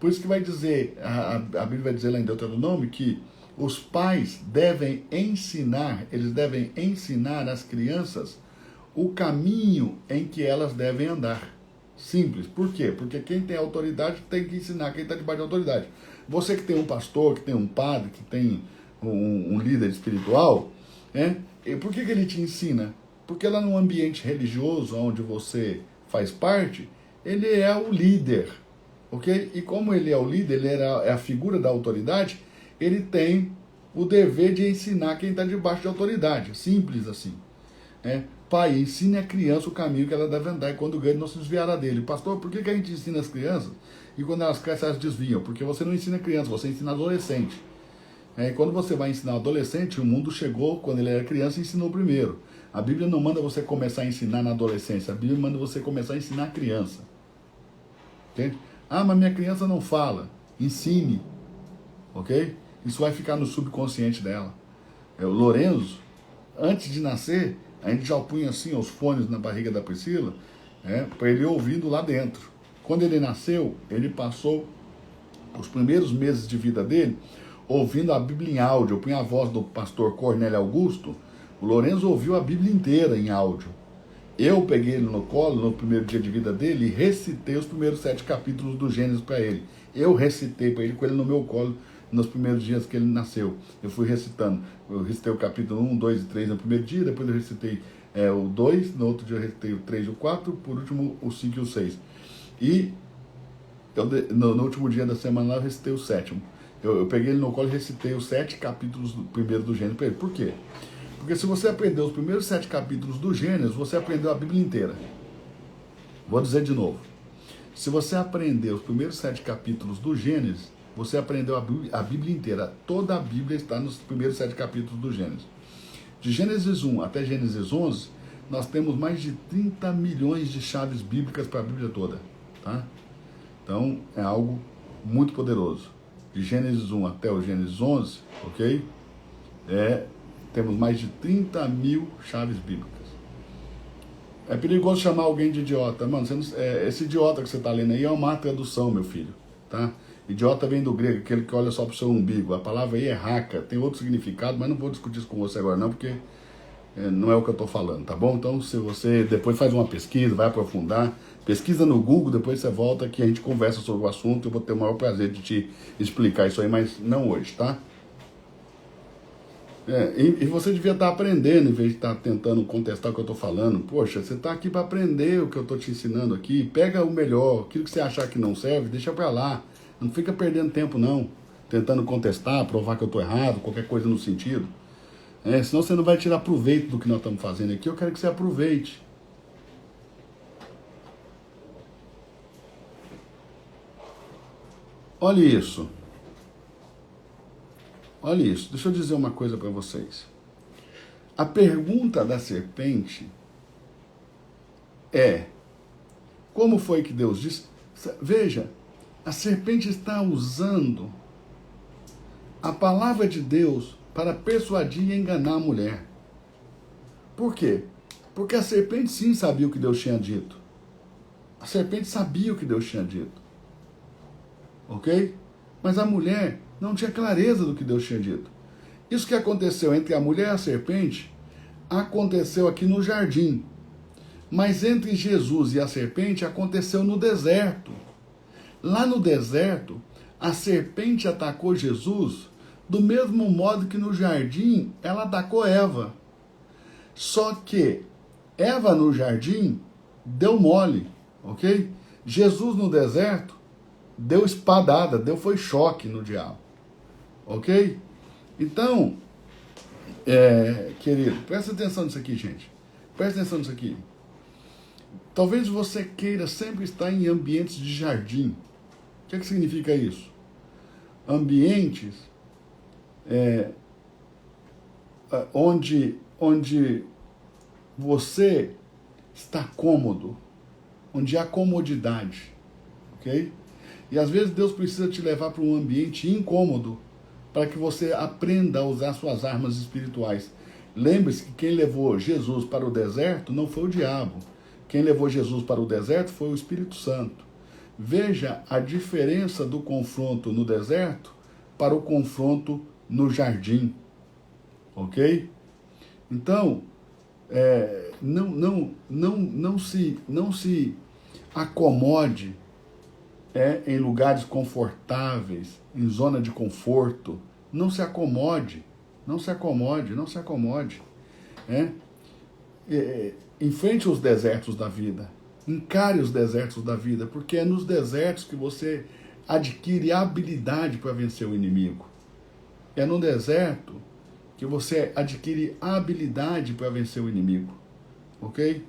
Por isso que vai dizer, a Bíblia vai dizer lá em Deuteronômio que os pais devem ensinar, eles devem ensinar às crianças o caminho em que elas devem andar. Simples. Por quê? Porque quem tem autoridade tem que ensinar quem está debaixo de autoridade. Você que tem um pastor, que tem um padre, que tem um líder espiritual, né? E por que ele te ensina? Porque lá no ambiente religioso onde você faz parte, ele é o líder. Ok? E como ele é o líder, ele é a figura da autoridade, ele tem o dever de ensinar quem está debaixo de autoridade. Simples assim. Pai, ensine a criança o caminho que ela deve andar e quando grande não se desviará dele. Pastor, por que a gente ensina as crianças e quando elas crescem elas desviam? Porque você não ensina criança, você ensina adolescente. E quando você vai ensinar adolescente, o mundo chegou quando ele era criança e ensinou primeiro. A Bíblia não manda você começar a ensinar na adolescência, a Bíblia manda você começar a ensinar a criança. Entende? Ah, mas minha criança não fala. Ensine. Ok? Isso vai ficar no subconsciente dela. O Lorenzo, antes de nascer, a gente já punha assim os fones na barriga da Priscila, para ele ir ouvindo lá dentro. Quando ele nasceu, ele passou os primeiros meses de vida dele ouvindo a Bíblia em áudio. Eu punha a voz do pastor Cornélio Augusto, o Lorenzo ouviu a Bíblia inteira em áudio. Eu peguei ele no colo no primeiro dia de vida dele e recitei os primeiros 7 capítulos do Gênesis para ele. Eu recitei para ele com ele no meu colo nos primeiros dias que ele nasceu. Eu fui recitando. Eu recitei o capítulo 1, 2 e 3 no primeiro dia, depois eu recitei o 2, no outro dia eu recitei o 3 e o 4, por último o 5 e o 6. E no último dia da semana lá eu recitei o 7º. Eu peguei ele no colo e recitei os 7 capítulos primeiro do Gênesis para ele. Por quê? Porque se você aprender os primeiros 7 capítulos do Gênesis, você aprendeu a Bíblia inteira. Vou dizer de novo. Se você aprender os primeiros 7 capítulos do Gênesis, você aprendeu a Bíblia inteira. Toda a Bíblia está nos primeiros 7 capítulos do Gênesis. De Gênesis 1 até Gênesis 11, nós temos mais de 30 milhões de chaves bíblicas para a Bíblia toda. Tá? Então, é algo muito poderoso. De Gênesis 1 até o Gênesis 11, ok? Temos mais de 30 mil chaves bíblicas. É perigoso chamar alguém de idiota. Mano, esse idiota que você está lendo aí é uma má tradução, meu filho. Tá? Idiota vem do grego, aquele que olha só para o seu umbigo. A palavra aí é raca, tem outro significado, mas não vou discutir isso com você agora não, porque não é o que eu estou falando, tá bom? Então, se você depois faz uma pesquisa, vai aprofundar, pesquisa no Google, depois você volta que a gente conversa sobre o assunto, eu vou ter o maior prazer de te explicar isso aí, mas não hoje, tá? E você devia estar aprendendo, em vez de estar tentando contestar o que eu estou falando. Poxa, você está aqui para aprender o que eu estou te ensinando aqui. Pega o melhor, aquilo que você achar que não serve, deixa para lá. Não fica perdendo tempo, não. Tentando contestar, provar que eu estou errado, qualquer coisa no sentido. Senão você não vai tirar proveito do que nós estamos fazendo aqui. Eu quero que você aproveite. Olha isso. Olha isso. Deixa eu dizer uma coisa para vocês. A pergunta da serpente é: como foi que Deus disse? Veja, a serpente está usando a palavra de Deus para persuadir e enganar a mulher. Por quê? Porque a serpente sim sabia o que Deus tinha dito. A serpente sabia o que Deus tinha dito. Ok? Mas a mulher não tinha clareza do que Deus tinha dito. Isso que aconteceu entre a mulher e a serpente, aconteceu aqui no jardim. Mas entre Jesus e a serpente, aconteceu no deserto. Lá no deserto, a serpente atacou Jesus do mesmo modo que no jardim ela atacou Eva. Só que Eva no jardim deu mole, ok? Jesus no deserto deu espadada, foi choque no diabo, ok? Então, querido, presta atenção nisso aqui, gente. Presta atenção nisso aqui. Talvez você queira sempre estar em ambientes de jardim. O que significa isso? Ambientes onde você está cômodo, onde há comodidade, ok? E às vezes Deus precisa te levar para um ambiente incômodo para que você aprenda a usar suas armas espirituais. Lembre-se que quem levou Jesus para o deserto não foi o diabo. Quem levou Jesus para o deserto foi o Espírito Santo. Veja a diferença do confronto no deserto para o confronto no jardim. Ok? Então, não se acomode em lugares confortáveis, em zona de conforto. Não se acomode. Não se acomode, não se acomode. Enfrente os desertos da vida. Encare os desertos da vida, porque é nos desertos que você adquire habilidade para vencer o inimigo. É no deserto que você adquire habilidade para vencer o inimigo. Ok?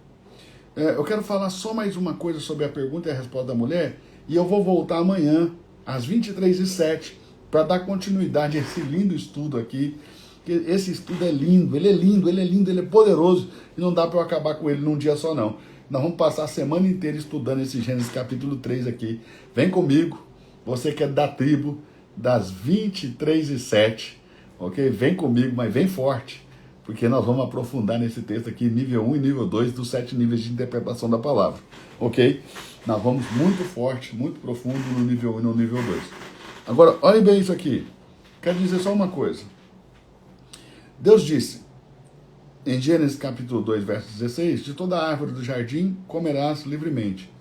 Eu quero falar só mais uma coisa sobre a pergunta e a resposta da mulher, e eu vou voltar amanhã, às 23h07, para dar continuidade a esse lindo estudo aqui. Esse estudo é lindo, ele é poderoso, e não dá para eu acabar com ele num dia só, não. Nós vamos passar a semana inteira estudando esse Gênesis capítulo 3 aqui. Vem comigo, você que é da tribo das 23h07, ok? Vem comigo, mas vem forte, porque nós vamos aprofundar nesse texto aqui, nível 1 e nível 2 dos 7 níveis de interpretação da palavra, ok? Nós vamos muito forte, muito profundo no nível 1 e no nível 2. Agora, olhem bem isso aqui. Quero dizer só uma coisa. Deus disse, em Gênesis capítulo 2, verso 16, de toda árvore do jardim comerás livremente,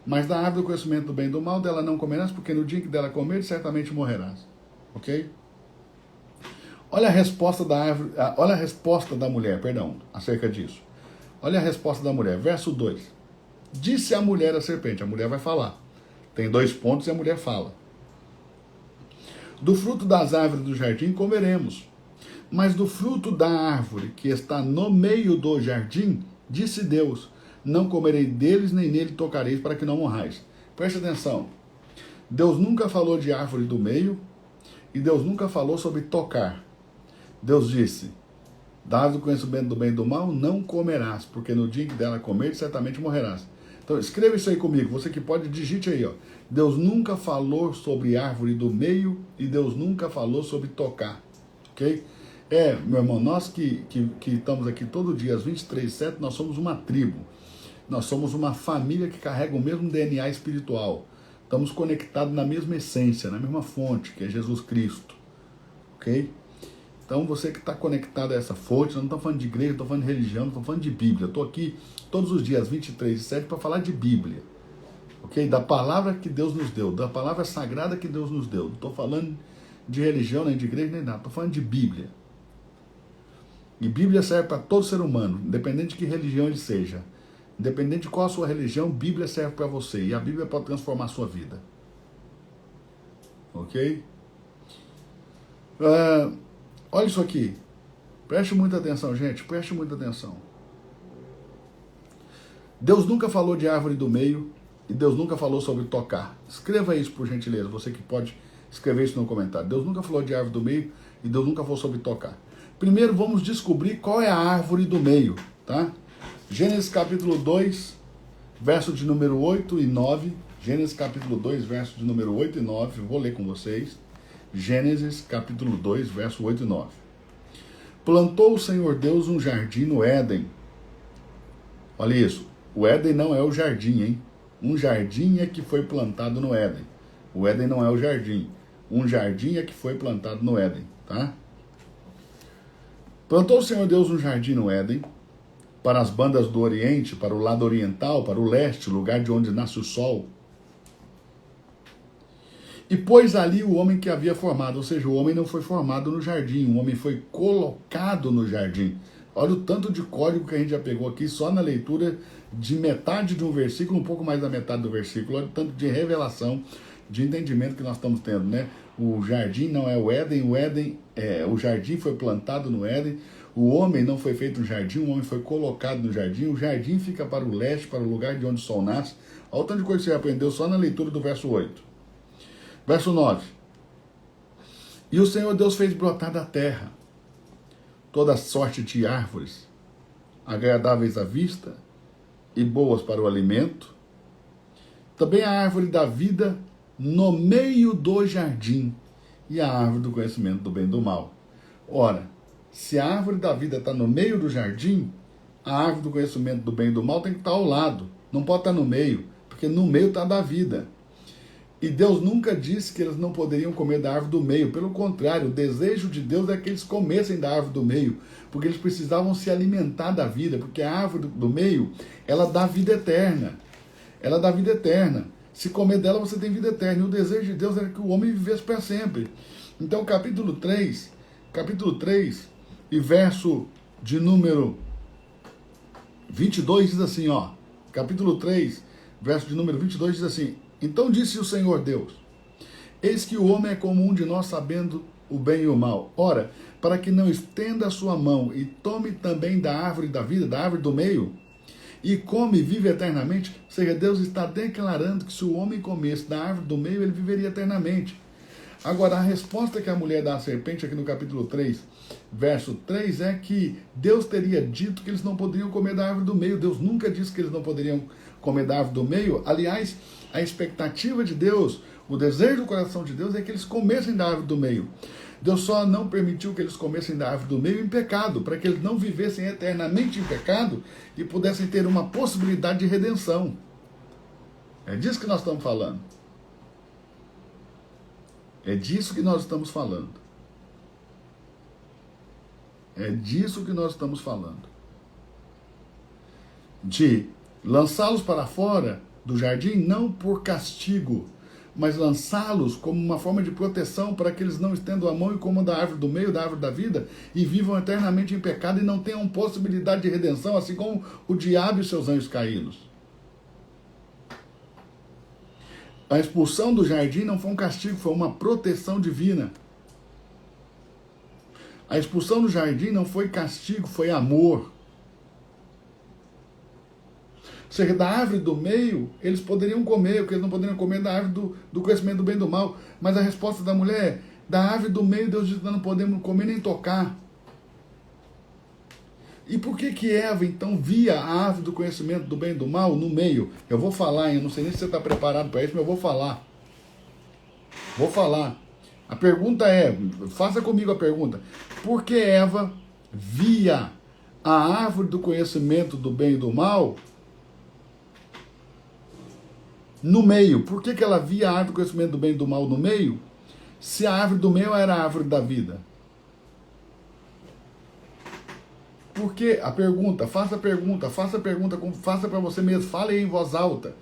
mas da árvore do conhecimento do bem e do mal dela não comerás, porque no dia que dela comeres, certamente morrerás. Ok? Olha a resposta da mulher, acerca disso. Olha a resposta da mulher, verso 2. Disse a mulher à serpente, a mulher vai falar. Tem 2 pontos e a mulher fala. Do fruto das árvores do jardim comeremos, mas do fruto da árvore que está no meio do jardim, disse Deus, não comerei deles, nem nele tocareis, para que não morrais. Preste atenção. Deus nunca falou de árvore do meio, e Deus nunca falou sobre tocar. Deus disse, da árvore do conhecimento do bem e do mal, não comerás, porque no dia que dela comer, certamente morrerás. Então, escreva isso aí comigo, você que pode, digite aí, ó. Deus nunca falou sobre árvore do meio, e Deus nunca falou sobre tocar. Ok? Meu irmão, nós que estamos aqui todo dia, às 23h07, nós somos uma tribo. Nós somos uma família que carrega o mesmo DNA espiritual. Estamos conectados na mesma essência, na mesma fonte, que é Jesus Cristo. Ok? Então, você que está conectado a essa fonte, eu não estou falando de igreja, estou falando de religião, estou falando de Bíblia. Estou aqui todos os dias, 23h07, para falar de Bíblia. Ok? Da palavra que Deus nos deu, da palavra sagrada que Deus nos deu. Não estou falando de religião, nem de igreja, nem nada. Estou falando de Bíblia. E Bíblia serve para todo ser humano, independente de que religião ele seja. Independente de qual a sua religião, Bíblia serve para você. E a Bíblia pode transformar a sua vida. Ok? Olha isso aqui. Preste muita atenção, gente. Preste muita atenção. Deus nunca falou de árvore do meio e Deus nunca falou sobre tocar. Escreva isso, por gentileza. Você que pode escrever isso no comentário. Deus nunca falou de árvore do meio e Deus nunca falou sobre tocar. Primeiro vamos descobrir qual é a árvore do meio, tá? Gênesis capítulo 2, verso de número 8 e 9. Gênesis capítulo 2, verso de número 8 e 9. Vou ler com vocês. Gênesis capítulo 2, verso 8 e 9. Plantou o Senhor Deus um jardim no Éden. Olha isso. O Éden não é o jardim, hein? Um jardim é que foi plantado no Éden. O Éden não é o jardim. Um jardim é que foi plantado no Éden, tá? Plantou o Senhor Deus um jardim no Éden, para as bandas do Oriente, para o lado oriental, para o leste, lugar de onde nasce o sol. E pôs ali o homem que havia formado, ou seja, o homem não foi formado no jardim, o homem foi colocado no jardim. Olha o tanto de código que a gente já pegou aqui, só na leitura de metade de um versículo, um pouco mais da metade do versículo. Olha o tanto de revelação, de entendimento que nós estamos tendo, né? O jardim não é o Éden, o jardim foi plantado no Éden, o homem não foi feito no jardim, o homem foi colocado no jardim, o jardim fica para o leste, para o lugar de onde o sol nasce. Olha o tanto de coisa que você aprendeu só na leitura do verso 8. Verso 9. E o Senhor Deus fez brotar da terra toda sorte de árvores, agradáveis à vista e boas para o alimento. Também a árvore da vida no meio do jardim e a árvore do conhecimento do bem e do mal. Ora, se a árvore da vida está no meio do jardim, a árvore do conhecimento do bem e do mal tem que estar ao lado. Não pode estar no meio, porque no meio está da vida. E Deus nunca disse que eles não poderiam comer da árvore do meio. Pelo contrário, o desejo de Deus é que eles comessem da árvore do meio, porque eles precisavam se alimentar da vida, porque a árvore do meio, ela dá vida eterna. Ela dá vida eterna. Se comer dela, você tem vida eterna. E o desejo de Deus era que o homem vivesse para sempre. Então, capítulo 3 e verso de número 22 diz assim, ó. Capítulo 3, verso de número 22 diz assim: então disse o Senhor Deus, eis que o homem é como um de nós, sabendo o bem e o mal. Ora, para que não estenda a sua mão e tome também da árvore da vida, da árvore do meio, e come e vive eternamente, ou seja, Deus está declarando que se o homem comesse da árvore do meio, ele viveria eternamente. Agora, a resposta que a mulher dá à serpente aqui no capítulo 3, verso 3, é que Deus teria dito que eles não poderiam comer da árvore do meio. Deus nunca disse que eles não poderiam comer da árvore do meio. Aliás, a expectativa de Deus, o desejo do coração de Deus é que eles comessem da árvore do meio. Deus só não permitiu que eles comessem da árvore do meio em pecado, para que eles não vivessem eternamente em pecado e pudessem ter uma possibilidade de redenção. É disso que nós estamos falando. É disso que nós estamos falando. É disso que nós estamos falando. De lançá-los para fora do jardim, não por castigo, mas lançá-los como uma forma de proteção para que eles não estendam a mão e comam da árvore do meio, da árvore da vida, e vivam eternamente em pecado e não tenham possibilidade de redenção, assim como o diabo e seus anjos caídos. A expulsão do jardim não foi um castigo, foi uma proteção divina. A expulsão do jardim não foi castigo, foi amor. Ou seja, da árvore do meio, eles poderiam comer, porque eles não poderiam comer da árvore do conhecimento do bem e do mal. Mas a resposta da mulher é, da árvore do meio, Deus diz que não podemos comer nem tocar. E por que Eva, então, via a árvore do conhecimento do bem e do mal no meio? Eu vou falar, eu não sei nem se você está preparado para isso, mas eu vou falar. Vou falar. A pergunta é, faça comigo a pergunta. Por que Eva via a árvore do conhecimento do bem e do mal no meio? Por que ela via a árvore do conhecimento do bem e do mal no meio, se a árvore do meio era a árvore da vida? Porque a pergunta, faça para você mesmo, fale aí em voz alta,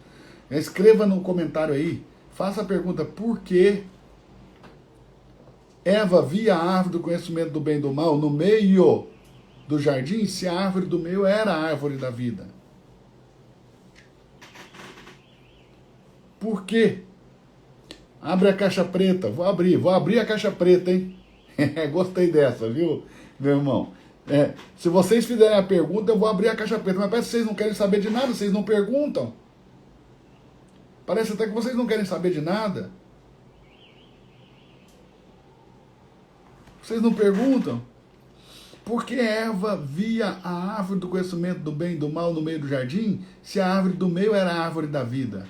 escreva no comentário aí, faça a pergunta, por que Eva via a árvore do conhecimento do bem e do mal no meio do jardim se a árvore do meio era a árvore da vida? Por quê? Abre a caixa preta. Vou abrir a caixa preta, hein? Gostei dessa, viu, meu irmão? Se vocês fizerem a pergunta, eu vou abrir a caixa preta. Mas parece que vocês não querem saber de nada, vocês não perguntam. Parece até que vocês não querem saber de nada. Vocês não perguntam? Por que Eva via a árvore do conhecimento do bem e do mal no meio do jardim, se a árvore do meio era a árvore da vida?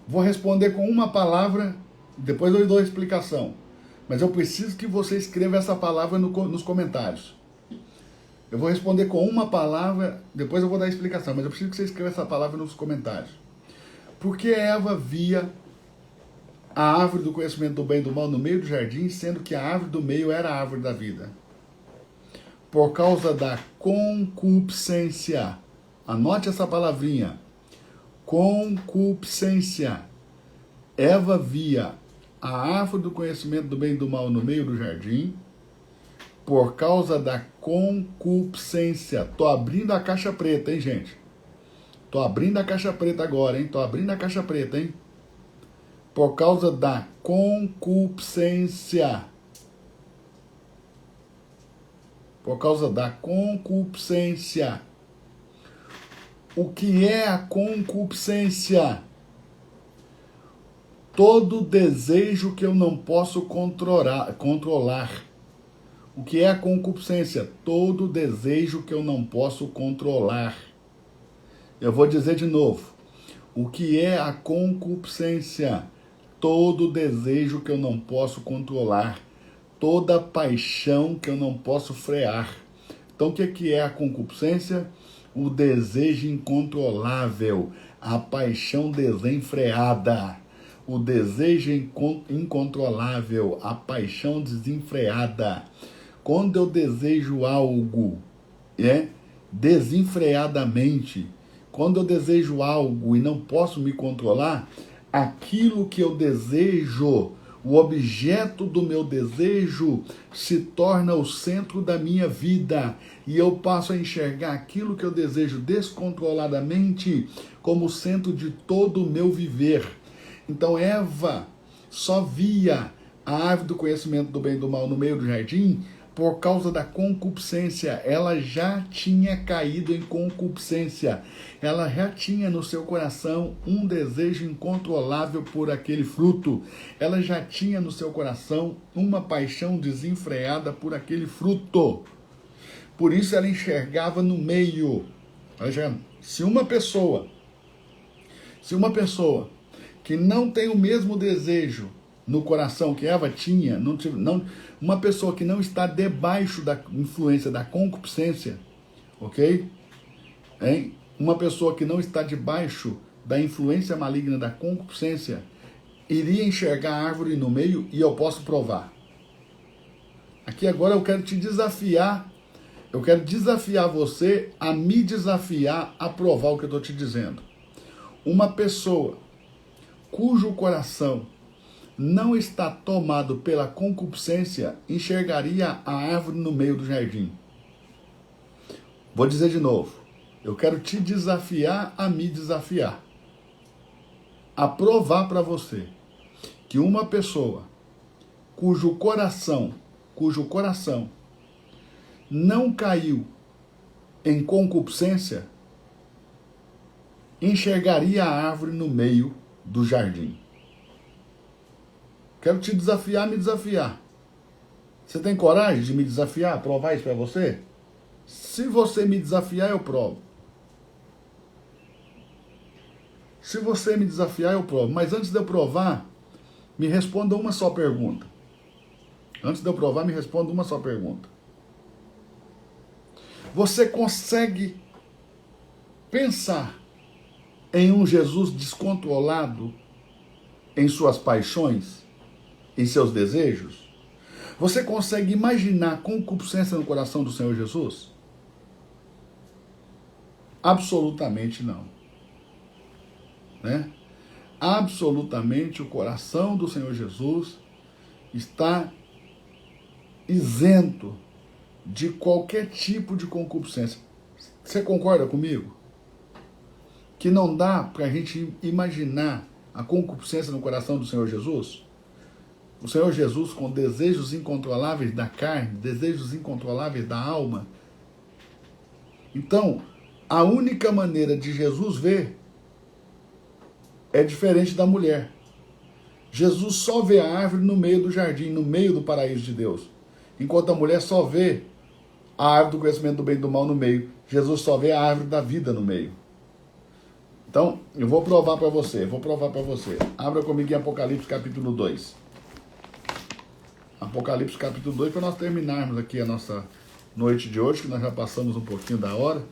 Vou responder com uma palavra, depois eu dou a explicação. Mas eu preciso que você escreva essa palavra nos comentários. Eu vou responder com uma palavra, depois eu vou dar a explicação, mas eu preciso que você escreva essa palavra nos comentários. Por que Eva via a árvore do conhecimento do bem e do mal no meio do jardim, sendo que a árvore do meio era a árvore da vida? Por causa da concupiscência. Anote essa palavrinha. Concupiscência. Eva via a árvore do conhecimento do bem e do mal no meio do jardim por causa da concupiscência. Tô abrindo a caixa preta, hein, gente? Tô abrindo a caixa preta agora, hein? Tô abrindo a caixa preta, hein? Por causa da concupiscência. Por causa da concupiscência. O que é a concupiscência? Todo desejo que eu não posso controlar. O que é a concupiscência? Todo desejo que eu não posso controlar. Eu vou dizer de novo. O que é a concupiscência? Todo desejo que eu não posso controlar. Toda paixão que eu não posso frear. Então, o que é a concupiscência? O desejo incontrolável, a paixão desenfreada. O desejo incontrolável, a paixão desenfreada. Quando eu desejo algo desenfreadamente, quando eu desejo algo e não posso me controlar, aquilo que eu desejo, o objeto do meu desejo, se torna o centro da minha vida. E eu passo a enxergar aquilo que eu desejo descontroladamente como o centro de todo o meu viver. Então Eva só via a árvore do conhecimento do bem e do mal no meio do jardim por causa da concupiscência. Ela já tinha caído em concupiscência. Ela já tinha no seu coração um desejo incontrolável por aquele fruto. Ela já tinha no seu coração uma paixão desenfreada por aquele fruto. Por isso ela enxergava no meio. Se uma pessoa que não tem o mesmo desejo no coração que Eva tinha, uma pessoa que não está debaixo da influência da concupiscência, ok? Uma pessoa que não está debaixo da influência maligna da concupiscência, iria enxergar a árvore no meio, e eu posso provar. Aqui agora eu quero te desafiar, eu quero desafiar você a me desafiar a provar o que eu estou te dizendo. Uma pessoa cujo coração não está tomado pela concupiscência, enxergaria a árvore no meio do jardim. Vou dizer de novo. Eu quero te desafiar a me desafiar. A provar para você que uma pessoa cujo coração não caiu em concupiscência, enxergaria a árvore no meio do jardim. Quero te desafiar a me desafiar. Você tem coragem de me desafiar, provar isso para você? Se você me desafiar, eu provo. Se você me desafiar, eu provo. Mas antes de eu provar, me responda uma só pergunta. Antes de eu provar, me responda uma só pergunta. Você consegue pensar em um Jesus descontrolado em suas paixões, em seus desejos? Você consegue imaginar concupiscência no coração do Senhor Jesus? Absolutamente não. absolutamente o coração do Senhor Jesus está isento de qualquer tipo de concupiscência. Você concorda comigo? Que não dá para a gente imaginar a concupiscência no coração do Senhor Jesus? O Senhor Jesus com desejos incontroláveis da carne, desejos incontroláveis da alma. Então, a única maneira de Jesus ver é diferente da mulher. Jesus só vê a árvore no meio do jardim, no meio do paraíso de Deus. Enquanto a mulher só vê a árvore do conhecimento do bem e do mal no meio. Jesus só vê a árvore da vida no meio. Então, eu vou provar para você, Abra comigo em Apocalipse capítulo 2. Apocalipse capítulo 2, para nós terminarmos aqui a nossa noite de hoje, que nós já passamos um pouquinho da hora.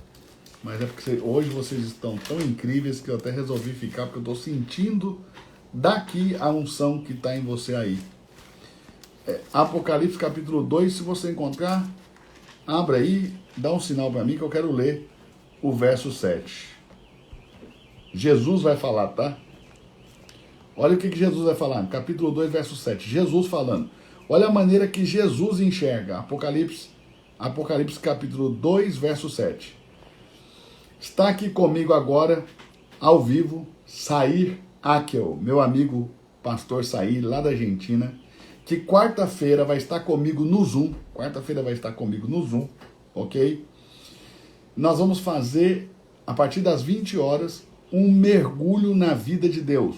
Mas é porque hoje vocês estão tão incríveis que eu até resolvi ficar, porque eu estou sentindo daqui a unção que está em você aí. Apocalipse capítulo 2, se você encontrar, abra aí, dá um sinal para mim que eu quero ler o verso 7. Jesus vai falar, tá? Olha o que Jesus vai falar, capítulo 2, verso 7. Jesus falando. Olha a maneira que Jesus enxerga. Apocalipse capítulo 2, verso 7. Está aqui comigo agora, ao vivo, Sair Akel, meu amigo pastor Sair, lá da Argentina, que quarta-feira vai estar comigo no Zoom. Ok? Nós vamos fazer, a partir das 20 horas, um mergulho na vida de Deus,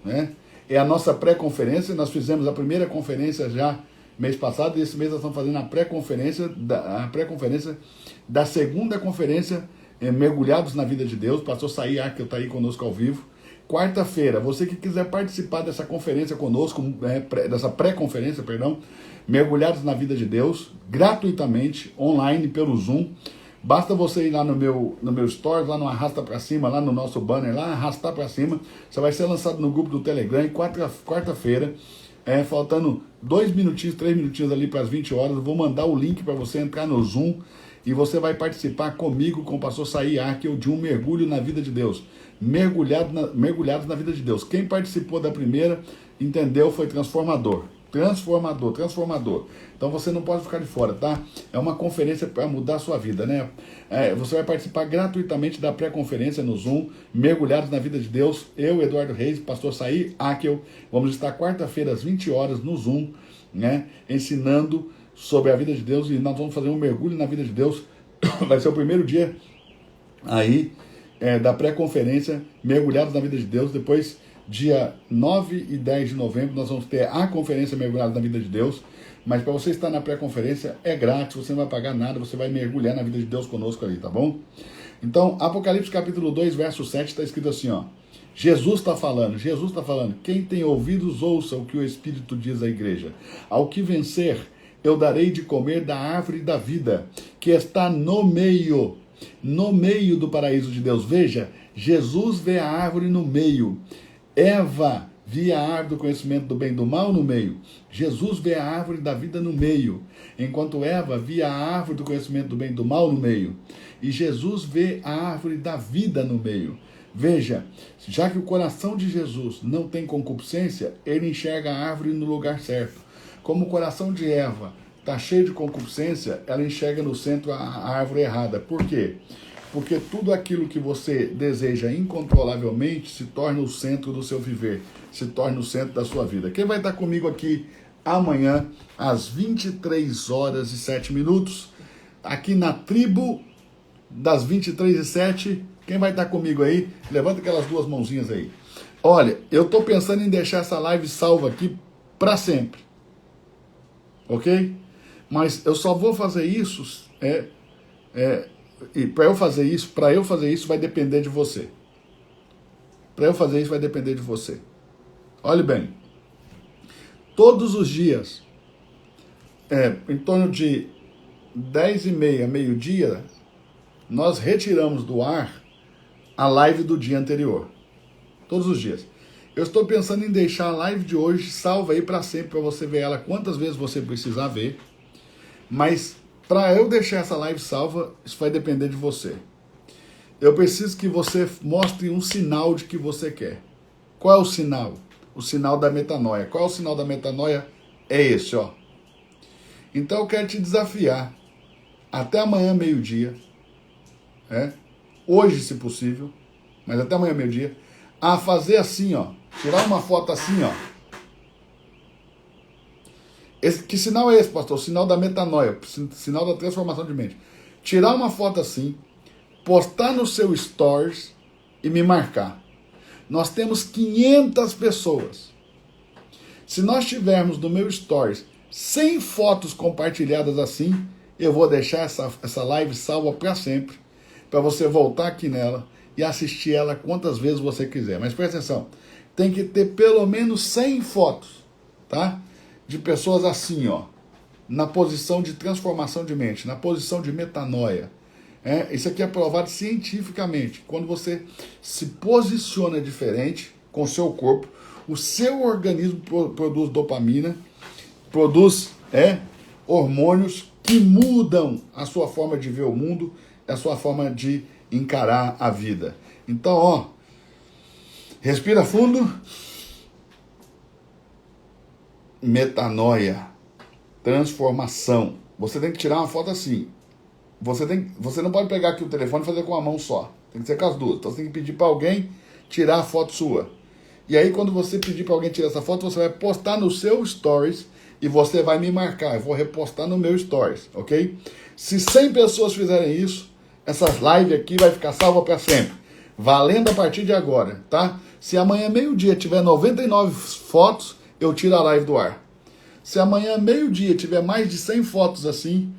né? É a nossa pré-conferência. Nós fizemos a primeira conferência já mês passado, e esse mês nós estamos fazendo a pré-conferência da segunda conferência, Mergulhados na Vida de Deus. O pastor Sair Arkel está aí conosco ao vivo. Quarta-feira, você que quiser participar dessa conferência conosco, dessa pré-conferência, Mergulhados na Vida de Deus, gratuitamente, online, pelo Zoom. Basta você ir lá no meu stories, lá no Arrasta Pra Cima, lá no nosso banner, lá, arrastar pra cima. Você vai ser lançado no grupo do Telegram. E quarta-feira, faltando 2 minutinhos, 3 minutinhos ali para as 20 horas, eu vou mandar o link para você entrar no Zoom e você vai participar comigo, com o pastor Sair Arkel, de um mergulho na vida de Deus. Mergulhados na vida de Deus. Quem participou da primeira, entendeu, foi transformador. Transformador. Então você não pode ficar de fora, tá? É uma conferência para mudar a sua vida, né? Você vai participar gratuitamente da pré-conferência no Zoom, Mergulhados na Vida de Deus. Eu, Eduardo Reis, pastor Sair Akel, vamos estar quarta-feira às 20 horas no Zoom, né? Ensinando sobre a vida de Deus, e nós vamos fazer um mergulho na vida de Deus. Vai ser o primeiro dia aí da pré-conferência Mergulhados na Vida de Deus. Depois, dia 9 e 10 de novembro, nós vamos ter a conferência Mergulhados na Vida de Deus. Mas para você estar na pré-conferência é grátis, você não vai pagar nada, você vai mergulhar na vida de Deus conosco ali, tá bom? Então, Apocalipse capítulo 2, verso 7, está escrito assim, ó. Jesus está falando, quem tem ouvidos ouça o que o Espírito diz à igreja. Ao que vencer, eu darei de comer da árvore da vida, que está no meio do paraíso de Deus. Veja, Jesus vê a árvore no meio. Eva via a árvore do conhecimento do bem e do mal no meio. Jesus vê a árvore da vida no meio, enquanto Eva via a árvore do conhecimento do bem e do mal no meio. E Jesus vê a árvore da vida no meio. Veja, já que o coração de Jesus não tem concupiscência, ele enxerga a árvore no lugar certo. Como o coração de Eva está cheio de concupiscência, ela enxerga no centro a árvore errada. Por quê? Porque tudo aquilo que você deseja incontrolavelmente se torna o centro do seu viver, se torna o centro da sua vida. Quem vai estar comigo aqui amanhã, às 23 horas e 7 minutos, aqui na tribo das 23h07, quem vai estar comigo aí? Levanta aquelas 2 mãozinhas aí. Olha, eu estou pensando em deixar essa live salva aqui para sempre. Ok? Mas eu só vou fazer isso, e para eu fazer isso vai depender de você. Olhe bem, todos os dias, em torno de 10h30, meio-dia, nós retiramos do ar a live do dia anterior. Todos os dias. Eu estou pensando em deixar a live de hoje salva aí para sempre, para você ver ela quantas vezes você precisar ver. Mas para eu deixar essa live salva, isso vai depender de você. Eu preciso que você mostre um sinal de que você quer. Qual é o sinal? O sinal da metanoia. Qual é o sinal da metanoia? É esse, ó. Então eu quero te desafiar, até amanhã meio-dia, hoje se possível, mas até amanhã meio-dia, a fazer assim, ó, tirar uma foto assim, ó. Que sinal é esse, pastor? O sinal da metanoia, sinal da transformação de mente. Tirar uma foto assim, postar no seu stories e me marcar. Nós temos 500 pessoas. Se nós tivermos no meu stories 100 fotos compartilhadas assim, eu vou deixar essa live salva para sempre, para você voltar aqui nela e assistir ela quantas vezes você quiser. Mas presta atenção, tem que ter pelo menos 100 fotos, tá? De pessoas assim, ó, na posição de transformação de mente, na posição de metanoia. Isso aqui é provado cientificamente. Quando você se posiciona diferente com o seu corpo, o seu organismo produz dopamina, produz hormônios que mudam a sua forma de ver o mundo, a sua forma de encarar a vida. Então, ó, respira fundo. Metanoia, transformação. Você tem que tirar uma foto assim. Você não pode pegar aqui o telefone e fazer com a mão só. Tem que ser com as duas. Então você tem que pedir para alguém tirar a foto sua. E aí quando você pedir para alguém tirar essa foto, você vai postar no seu stories e você vai me marcar. Eu vou repostar no meu stories, ok? Se 100 pessoas fizerem isso, essa live aqui vai ficar salva para sempre. Valendo a partir de agora, tá? Se amanhã meio-dia tiver 99 fotos, eu tiro a live do ar. Se amanhã meio-dia tiver mais de 100 fotos assim,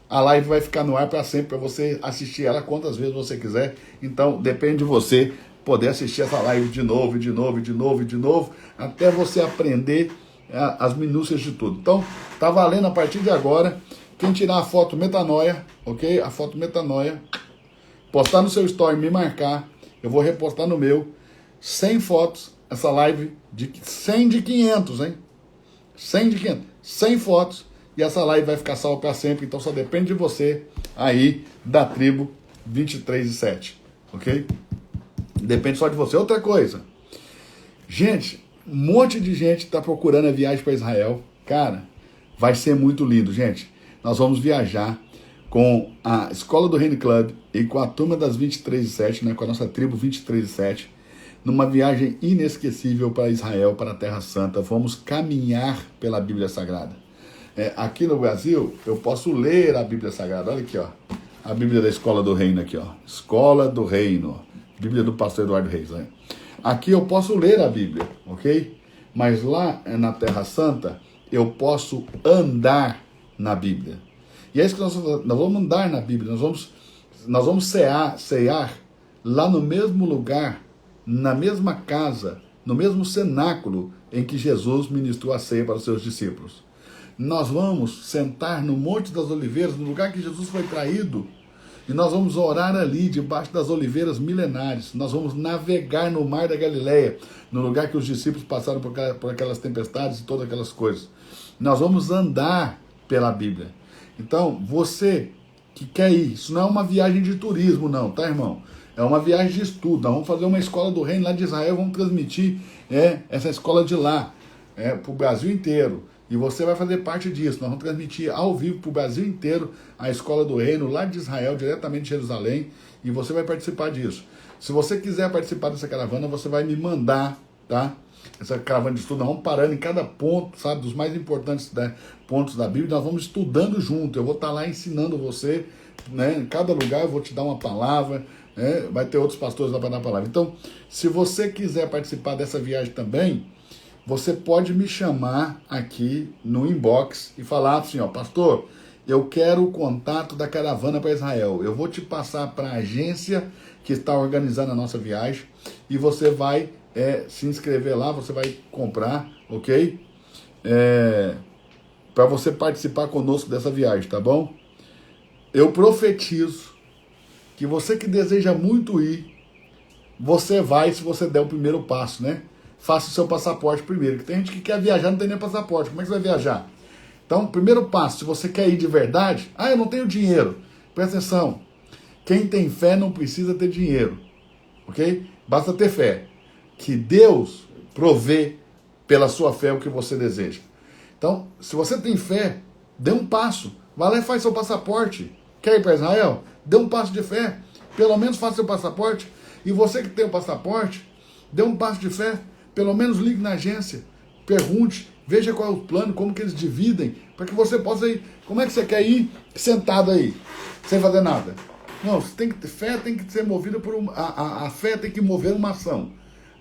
a live vai ficar no ar para sempre, para você assistir ela quantas vezes você quiser. Então, depende de você poder assistir essa live de novo, de novo, de novo, de novo, até você aprender as minúcias de tudo. Então, tá valendo a partir de agora. Quem tirar a foto metanoia, ok? A foto metanoia, postar no seu story, me marcar, eu vou repostar no meu, 100 fotos, essa live de 100 de 500, hein? 100 de 500, 100 fotos, e essa live vai ficar salva para sempre. Então só depende de você aí da tribo 23 e 7, ok? Depende só de você. Outra coisa, gente, um monte de gente está procurando a viagem para Israel. Cara, vai ser muito lindo, gente. Nós vamos viajar com a Escola do Reino Club e com a turma das 23 e 7, né, com a nossa tribo 23 e 7, numa viagem inesquecível para Israel, para a Terra Santa. Vamos caminhar pela Bíblia Sagrada. Aqui no Brasil, eu posso ler a Bíblia Sagrada. Olha aqui, ó. A Bíblia da Escola do Reino aqui, ó. Escola do Reino. Bíblia do pastor Eduardo Reis, né? Aqui eu posso ler a Bíblia, ok? Mas lá na Terra Santa, eu posso andar na Bíblia. E é isso que nós vamos andar na Bíblia. Nós vamos cear lá no mesmo lugar, na mesma casa, no mesmo cenáculo em que Jesus ministrou a ceia para os seus discípulos. Nós vamos sentar no Monte das Oliveiras, no lugar que Jesus foi traído, e nós vamos orar ali, debaixo das oliveiras milenares. Nós vamos navegar no mar da Galileia, no lugar que os discípulos passaram por aquelas tempestades e todas aquelas coisas. Nós vamos andar pela Bíblia. Então, você que quer ir, isso não é uma viagem de turismo não, tá, irmão? É uma viagem de estudo. Nós vamos fazer uma escola do reino lá de Israel, vamos transmitir essa escola de lá para o Brasil inteiro. E você vai fazer parte disso. Nós vamos transmitir ao vivo para o Brasil inteiro a Escola do Reino, lá de Israel, diretamente de Jerusalém, e você vai participar disso. Se você quiser participar dessa caravana, você vai me mandar, tá? Essa caravana de estudo, nós vamos parando em cada ponto, sabe, dos mais importantes, né, pontos da Bíblia, nós vamos estudando junto. Eu vou estar lá ensinando você, né? Em cada lugar eu vou te dar uma palavra, né? Vai ter outros pastores lá para dar a palavra. Então, se você quiser participar dessa viagem também, você pode me chamar aqui no inbox e falar assim, ó, pastor, eu quero o contato da caravana para Israel. Eu vou te passar para a agência que está organizando a nossa viagem e você vai se inscrever lá, você vai comprar, ok? Para você participar conosco dessa viagem, tá bom? Eu profetizo que você que deseja muito ir, você vai se você der o primeiro passo, né? Faça o seu passaporte primeiro, que tem gente que quer viajar, não tem nem passaporte, como é que você vai viajar? Então, primeiro passo, se você quer ir de verdade, eu não tenho dinheiro, presta atenção, quem tem fé não precisa ter dinheiro, ok? Basta ter fé, que Deus, prover pela sua fé o que você deseja. Então, se você tem fé, dê um passo. Vai lá e faz seu passaporte. Quer ir para Israel? Dê um passo de fé. Pelo menos faça seu passaporte. E você que tem o passaporte, dê um passo de fé. Pelo menos ligue na agência. Pergunte. Veja qual é o plano, como que eles dividem. Para que você possa ir. Como é que você quer ir sentado aí, sem fazer nada? Não, você tem que ter fé, tem que ser movida por uma... A fé tem que mover uma ação.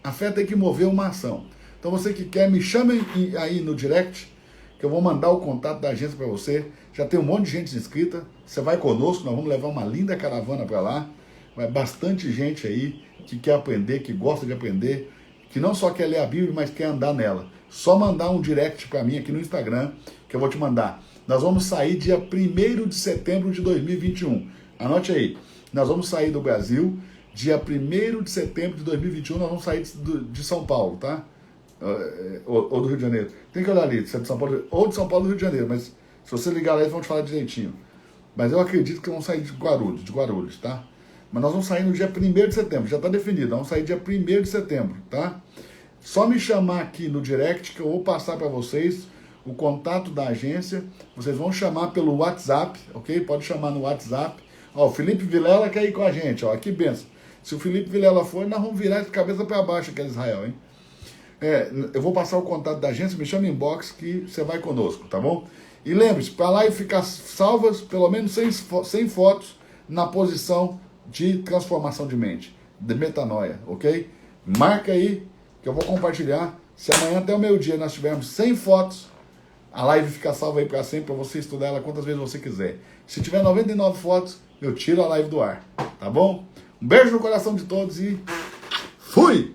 A fé tem que mover uma ação. Então você que quer, me chame aí no direct, que eu vou mandar o contato da agência para você. Já tem um monte de gente inscrita. Você vai conosco, nós vamos levar uma linda caravana para lá. Vai bastante gente aí que quer aprender, que gosta de aprender, que não só quer ler a Bíblia, mas quer andar nela. Só mandar um direct para mim aqui no Instagram, que eu vou te mandar. Nós vamos sair dia 1º de setembro de 2021. Anote aí. Nós vamos sair do Brasil dia 1º de setembro de 2021. Nós vamos sair de São Paulo, tá? Ou do Rio de Janeiro. Tem que olhar ali, se é de São Paulo, ou de São Paulo ou do Rio de Janeiro, mas se você ligar lá, eles vão te falar direitinho. Mas eu acredito que vamos sair de Guarulhos, tá? Mas nós vamos sair no dia 1º de setembro, já está definido, nós vamos sair dia 1º de setembro, tá? Só me chamar aqui no direct que eu vou passar para vocês o contato da agência, vocês vão chamar pelo WhatsApp, ok? Pode chamar no WhatsApp. Ó, o Felipe Vilela quer ir com a gente, ó, que benção. Se o Felipe Vilela for, nós vamos virar de cabeça para baixo aqui em Israel, hein? Eu vou passar o contato da agência, me chama em inbox que você vai conosco, tá bom? E lembre-se, para lá e ficar salvas, pelo menos 100 fotos na posição de transformação de mente, de metanoia, ok? Marca aí, que eu vou compartilhar. Se amanhã até o meio-dia nós tivermos 100 fotos, a live fica salva aí para sempre, para você estudar ela quantas vezes você quiser. Se tiver 99 fotos, eu tiro a live do ar, tá bom? Um beijo no coração de todos e fui!